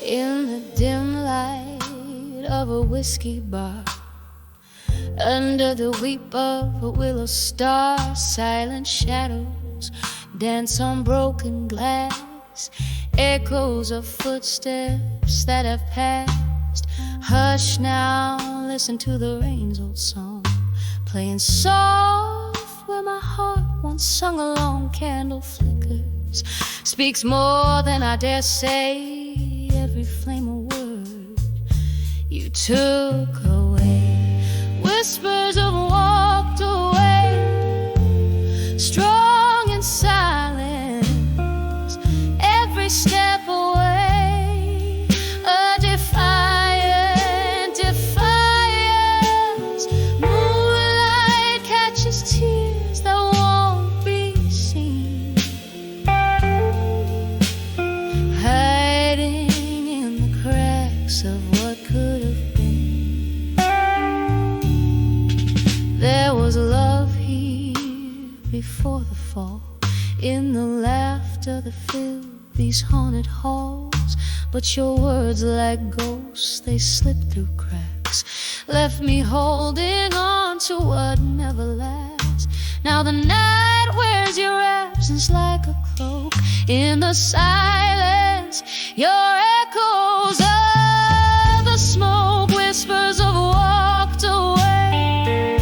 Speaker 1: In the dim light of a whiskey bar, under the weep of a willow star, silent shadows dance on broken glass, echoes of footsteps that have passed. Hush now, listen to the rain's old song, playing soft where my heart once sung along. Candle flickers, speaks more than I dare say. Every flame a word you took away. Whispers have walked away, strong in silence. Every step away, a defiant defiance. Moonlight catches tears that won't be seen, hiding in the cracks of what could have been. There was love here before the fall, in the laughter that filled these haunted halls. But your words, like ghosts, they slipped through cracks, left me holding on to what never lasts. Now the night wears your absence like a cloak. In the silence, your echoes of the smoke, whispers of walked away,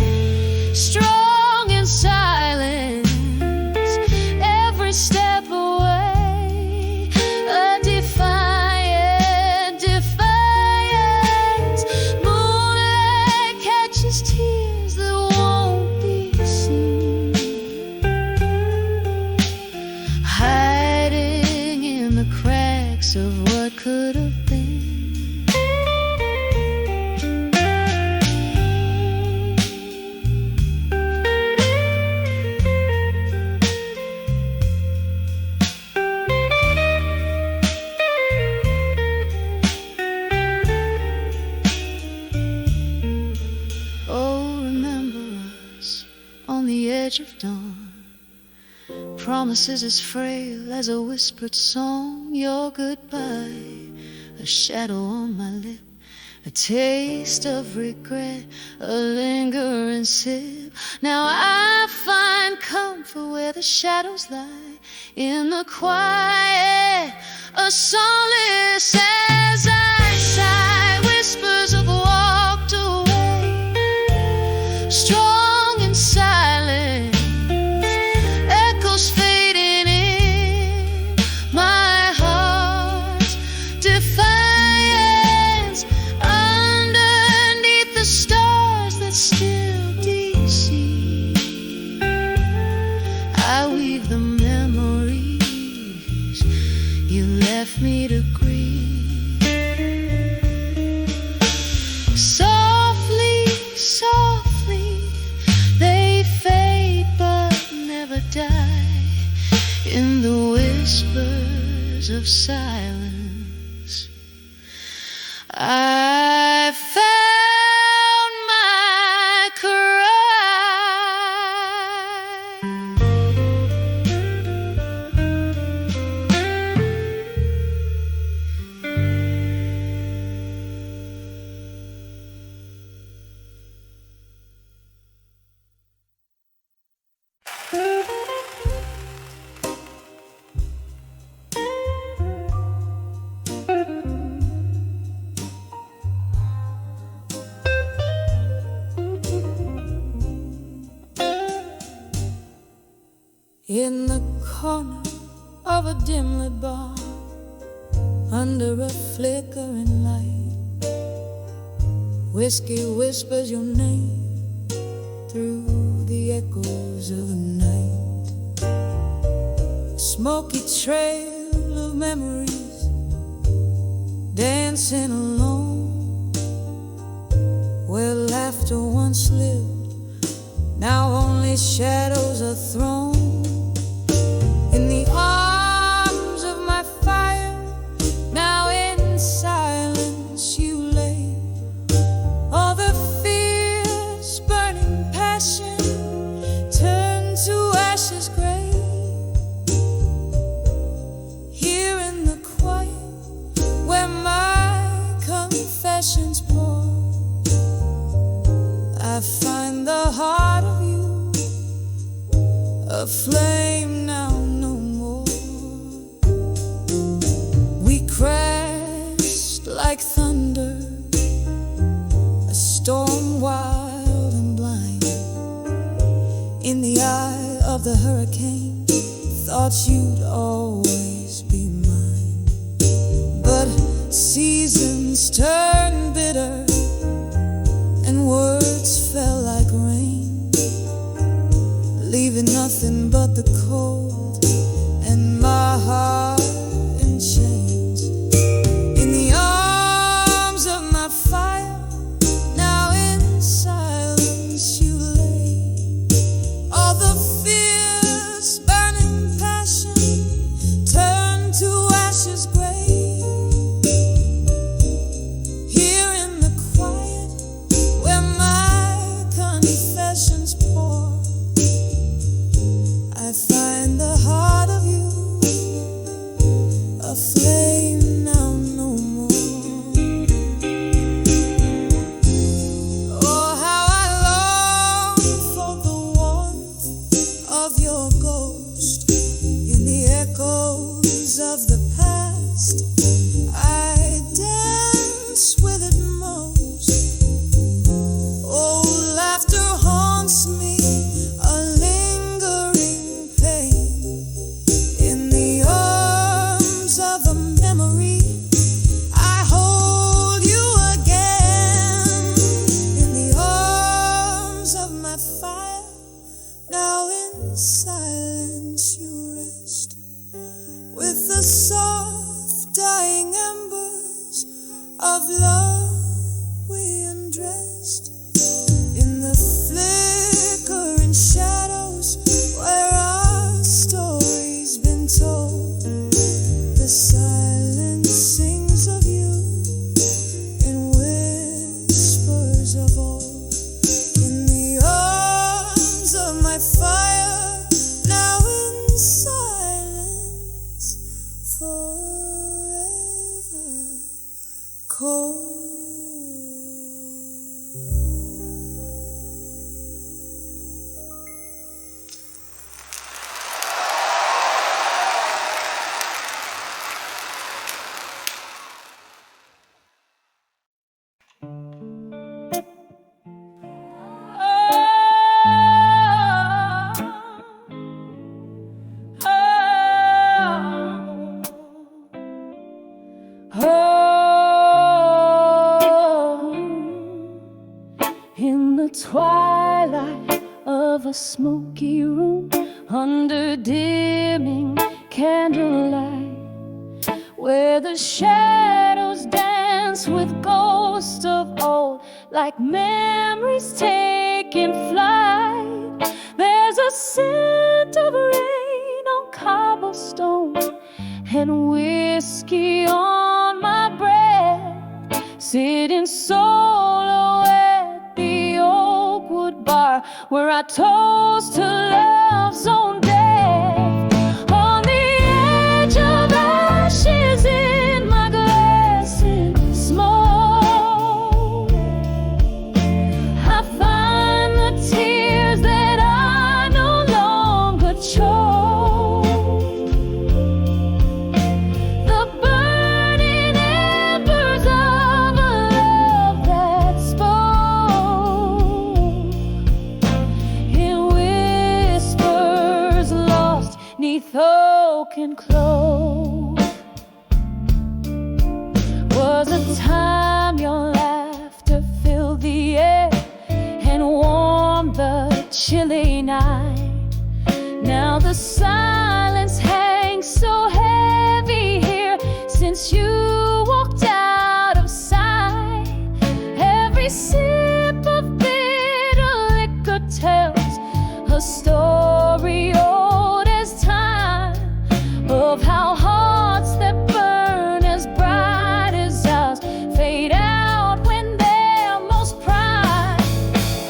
Speaker 1: strong in silence, every step away, a defiant defiance. Moonlight catches tears that won't be seen, hiding in the cracks of what could have been. Oh, remember us on the edge of dawn, promises as frail as a whispered song. Your goodbye, a shadow on my lip, a taste of regret, a lingering sip. Now I find comfort where the shadows lie, in the quiet, a solace as I sigh. Whispers of walked away, strong in silence, echoes fading in my heart's defiance. Underneath the stars that still deceive, I weave the memories you left me to grieve. Softly, softly, they fade but never die, in the whispers of silence. I found my cry. In the corner of a dim-lit bar, under a flickering light, whiskey whispers your name through the echoes of the night. Smoky trail of memories dancing alone, where laughter once lived, now only shadows are thrown. In the arms of my fire, now in silence you lay. All the fierce burning passion turned to ashes gray. Here in the quiet, where my confessions pour, I find the heart of you, a flame now no more. We crashed like thunder, a storm wild and blind. In the eye of the hurricane, thought you'd always be mine. But seasons turned bitter, and words fell like rain, leaving nothing but the cold and my heart in chains. In the arms of my fire, now in silence you lay. Now in silence you rest, with the soft dying embers of love we undressed. In the flickering shadows where our story's been told, the silence sings of you in whispers of old. In the arms of my fire, now in silence, forever cold. In the twilight of a smoky room, under dimming candlelight, where the shadows dance with ghosts of old, like memories taking flight. There's a scent of rain on cobblestone and whiskey on my breath, sitting solo at the Oakwood bar where I toast to love's own death. On the edge of ashes in my glass in smoke, I find the tears that I no longer choke. The burning embers of a love that spoke in whispers lost 'neath oak and clove. Was a time your laughter filled the air and warmed the chilly night. Now the silence hangs so heavy here since you walked out of sight. Every sip of bitter liquor tells a story old as time, of how hearts that burn as bright as ours fade out when they're most prime.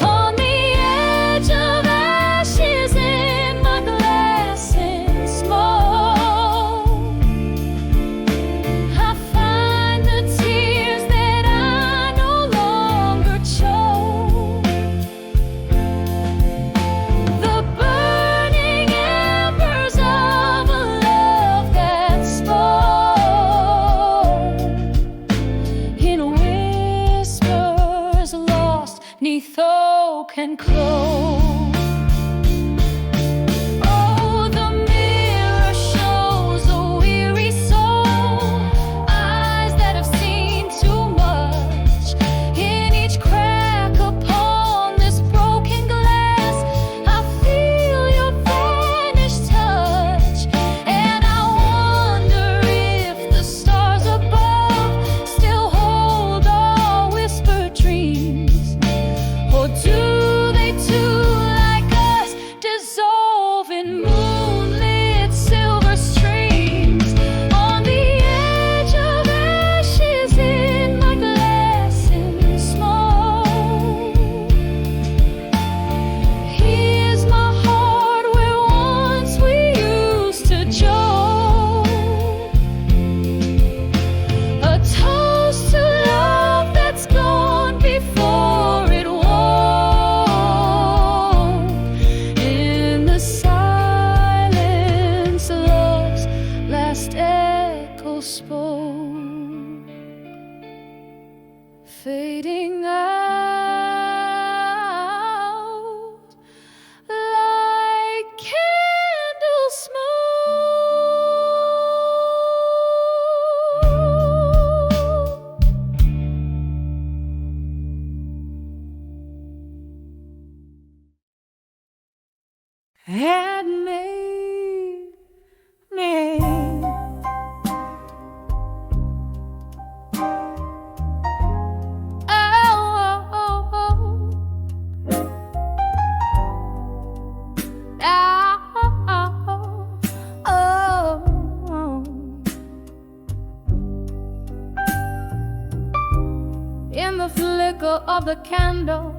Speaker 1: On the edge of ashes in my glass in smoke, I find the tears that I no longer choke. The burning had made me. In the flicker of the candle,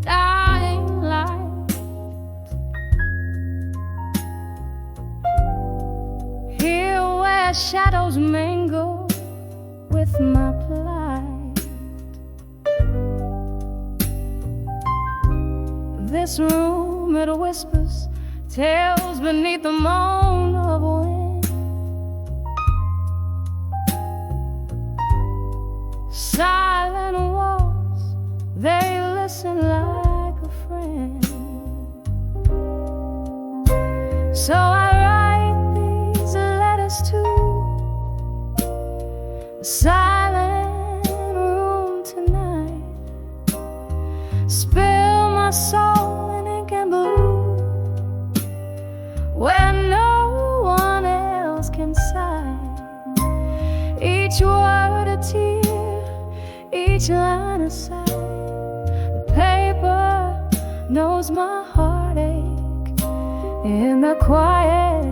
Speaker 1: dying light, here where shadows mingle with my plight, this room it whispers tales beneath the moan of wind. Silent walls, they listen like a friend. So I write these letters to the silent room tonight. Spill my soul in ink and blue, where no one else can sigh. Each word a tear, each line a sigh. The paper knows my heartache in the quiet.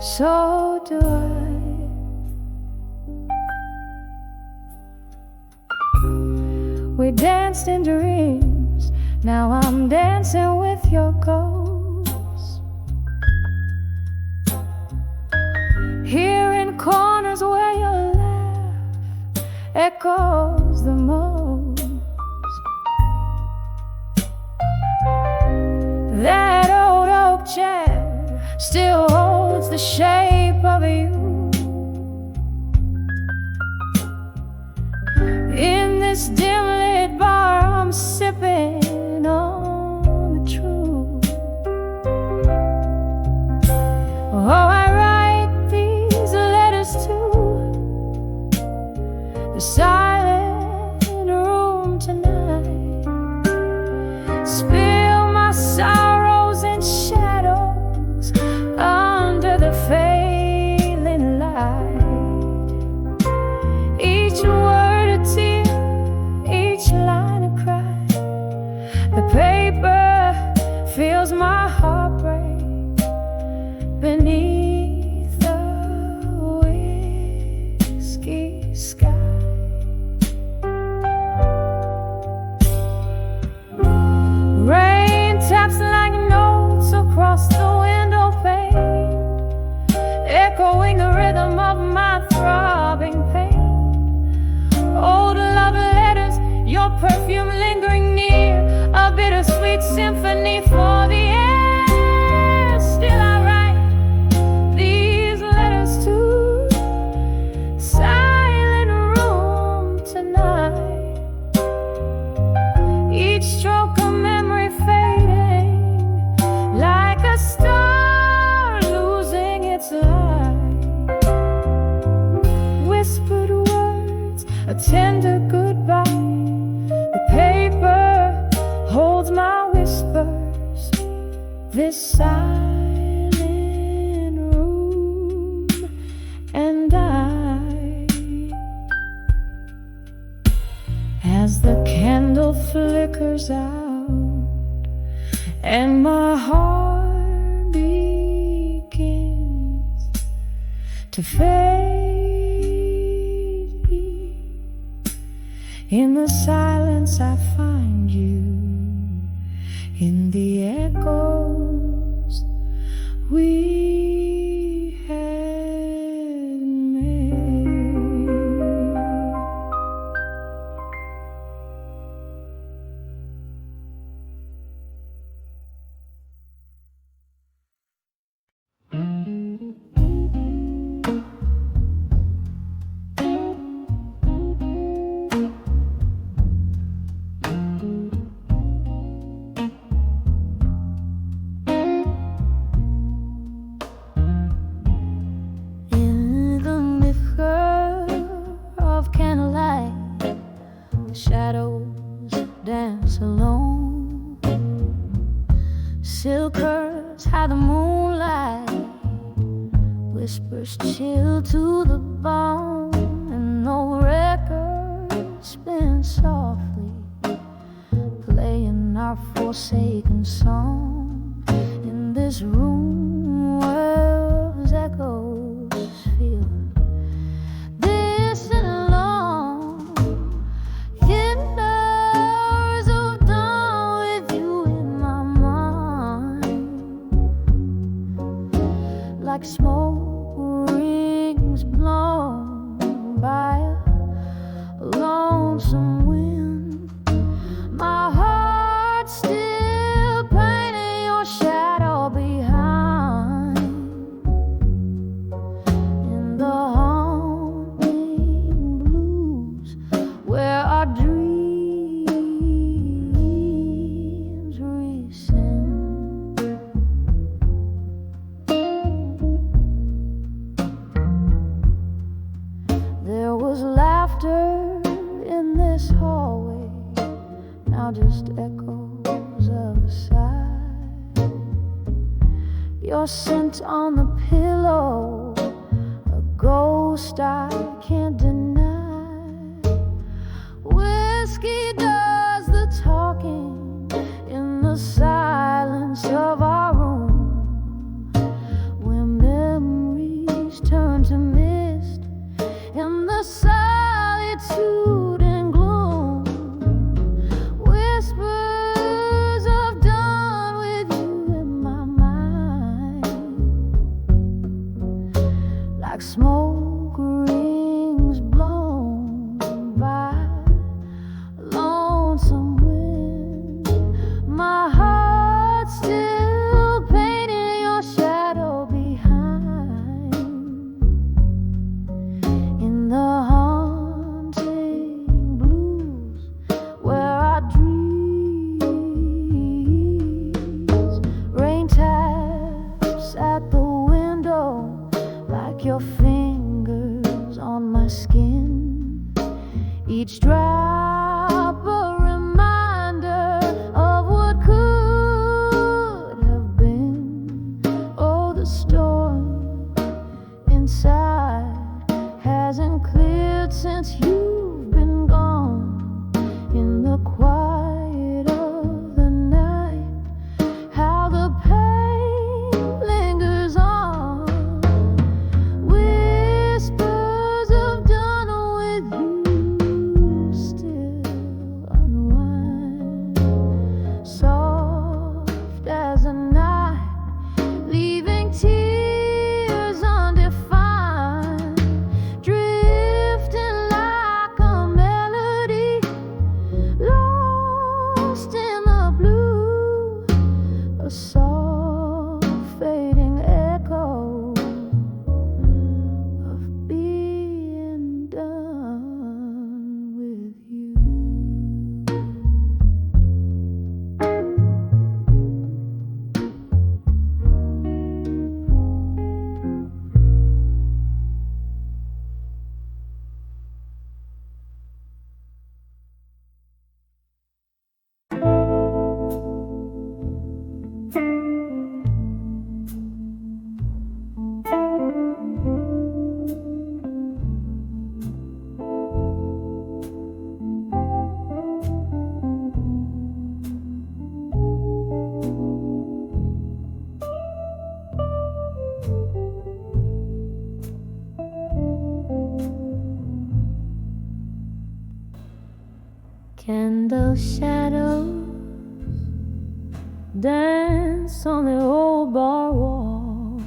Speaker 1: So do I. We danced in dreams, now I'm dancing with your ghost. Here in corners where your laugh echoes the most. That old oak chair still holds the shape of you. In this dim lit bar I'm sipping on the truth. Oh, I write these letters to the silent room tonight. Spill my sorrows in shadows under the failing light. Each word a tear, each line a cry. The paper feels my heartbreak beneath the whiskey sky. Rain taps like notes across the window pane, echoing the rhythm of my throbbing pain. Old love letters, your perfume lingering near, a bittersweet symphony for the air. Still I write these letters to silent room tonight. Each stroke a memory fading, like a star losing its light. Whispered words, a tender goodbye. The paper holds my whispers, this silent room and I. As the candle flickers out and my heart begins to fade, in the silence I find you, in the echoes we had made. In the flicker of candlelight, the shadows dance alone. silk curves how the moonlight whispers chill to the bone, and no record spins softly, playing our forsaken song in this room where those echoes feel distant and long. Hidden hours of dawn with you in my mind, like smoke rings blown by a lonesome wind. My heart still painting your shadow behind, in the haunting blues where our dreams rescind. There was laughter in this hallway, now just echoes of a sigh. Your scent on the pillow, a ghost I can't deny. Whiskey does the talking in the silence of our room, where memories turn to mist in the solitude and gloom. Whispers of dawn with you in my mind, like smoke rings blown by a lonesome wind. My heart still painting your shadow behind, in the haunting blues where our dreams. Rain taps at the window like your fingers on my skin, each drop a reminder of what could have been. Oh, the storm inside hasn't cleared since you've been gone. In the quiet of the night, how the pain lingers on. Whispers of dawn with you still unwind, soft as a night, leaving tears undefined, drifting like a melody, lost in the blue, a soft fading echo of being done with you. Candle shadows dance on the old bar wall,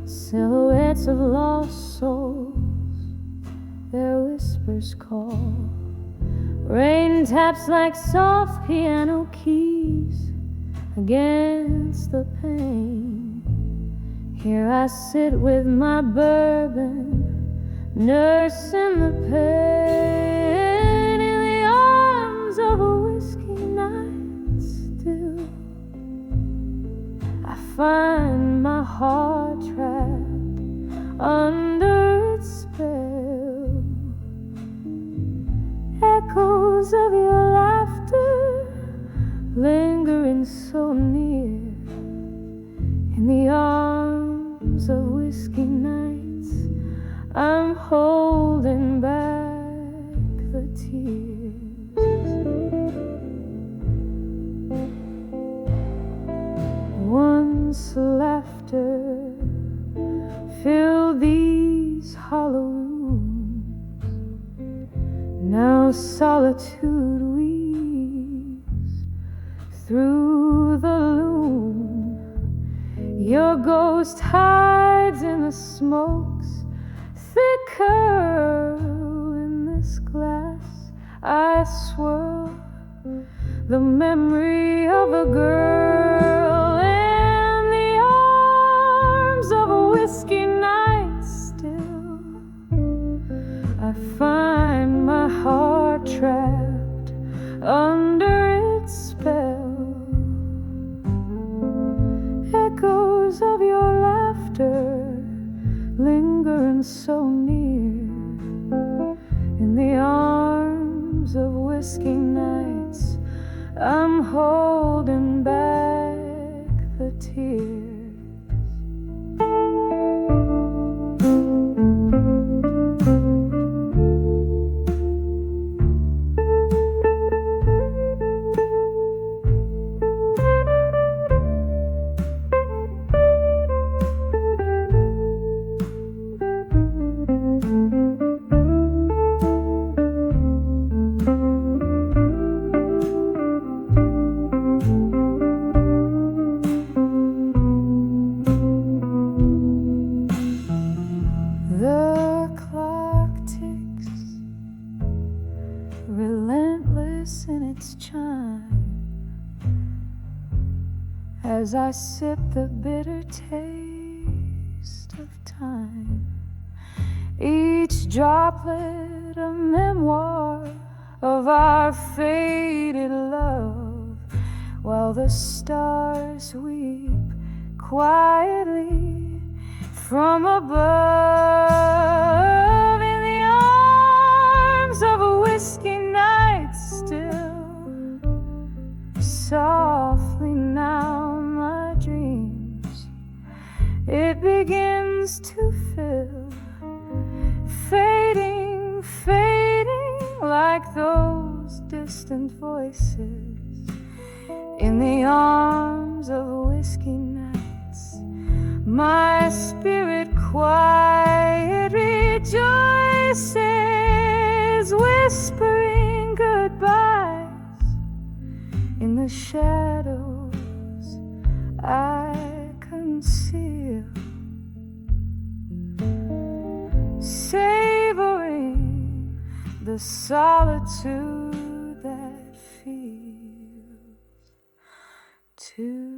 Speaker 1: silhouettes of lost souls, their whispers call. Rain taps like soft piano keys against the pane. Here I sit with my bourbon, nursing the pain in the arms of a whiskey night still. I find my heart trapped under its spell. Echoes of your laughter linger in lingering so near in the arms of whiskey nights. I'm holding back the tears. Once laughter filled these hollow rooms, now solitude weaves through the loom. Your ghost hides in the smokes, thick curl in this glass I swirl, the memory of a girl in the arms of a whiskey night. Still I find my heart trapped under its spell. Echoes of your laughter lingering so near in the arms of whiskey nights. I'm holding back the tears. Relentless in its chime, as I sip the bitter taste of time. Each droplet a memoir of our faded love, while the stars weep quietly from above. In the arms of a whiskey night, still softly now my dreams it begins to fill, fading, fading like those distant voices in the arms of a whiskey nights. My spirit quiet rejoices, whispering goodbyes in the shadows I conceal, savoring the solitude that feels too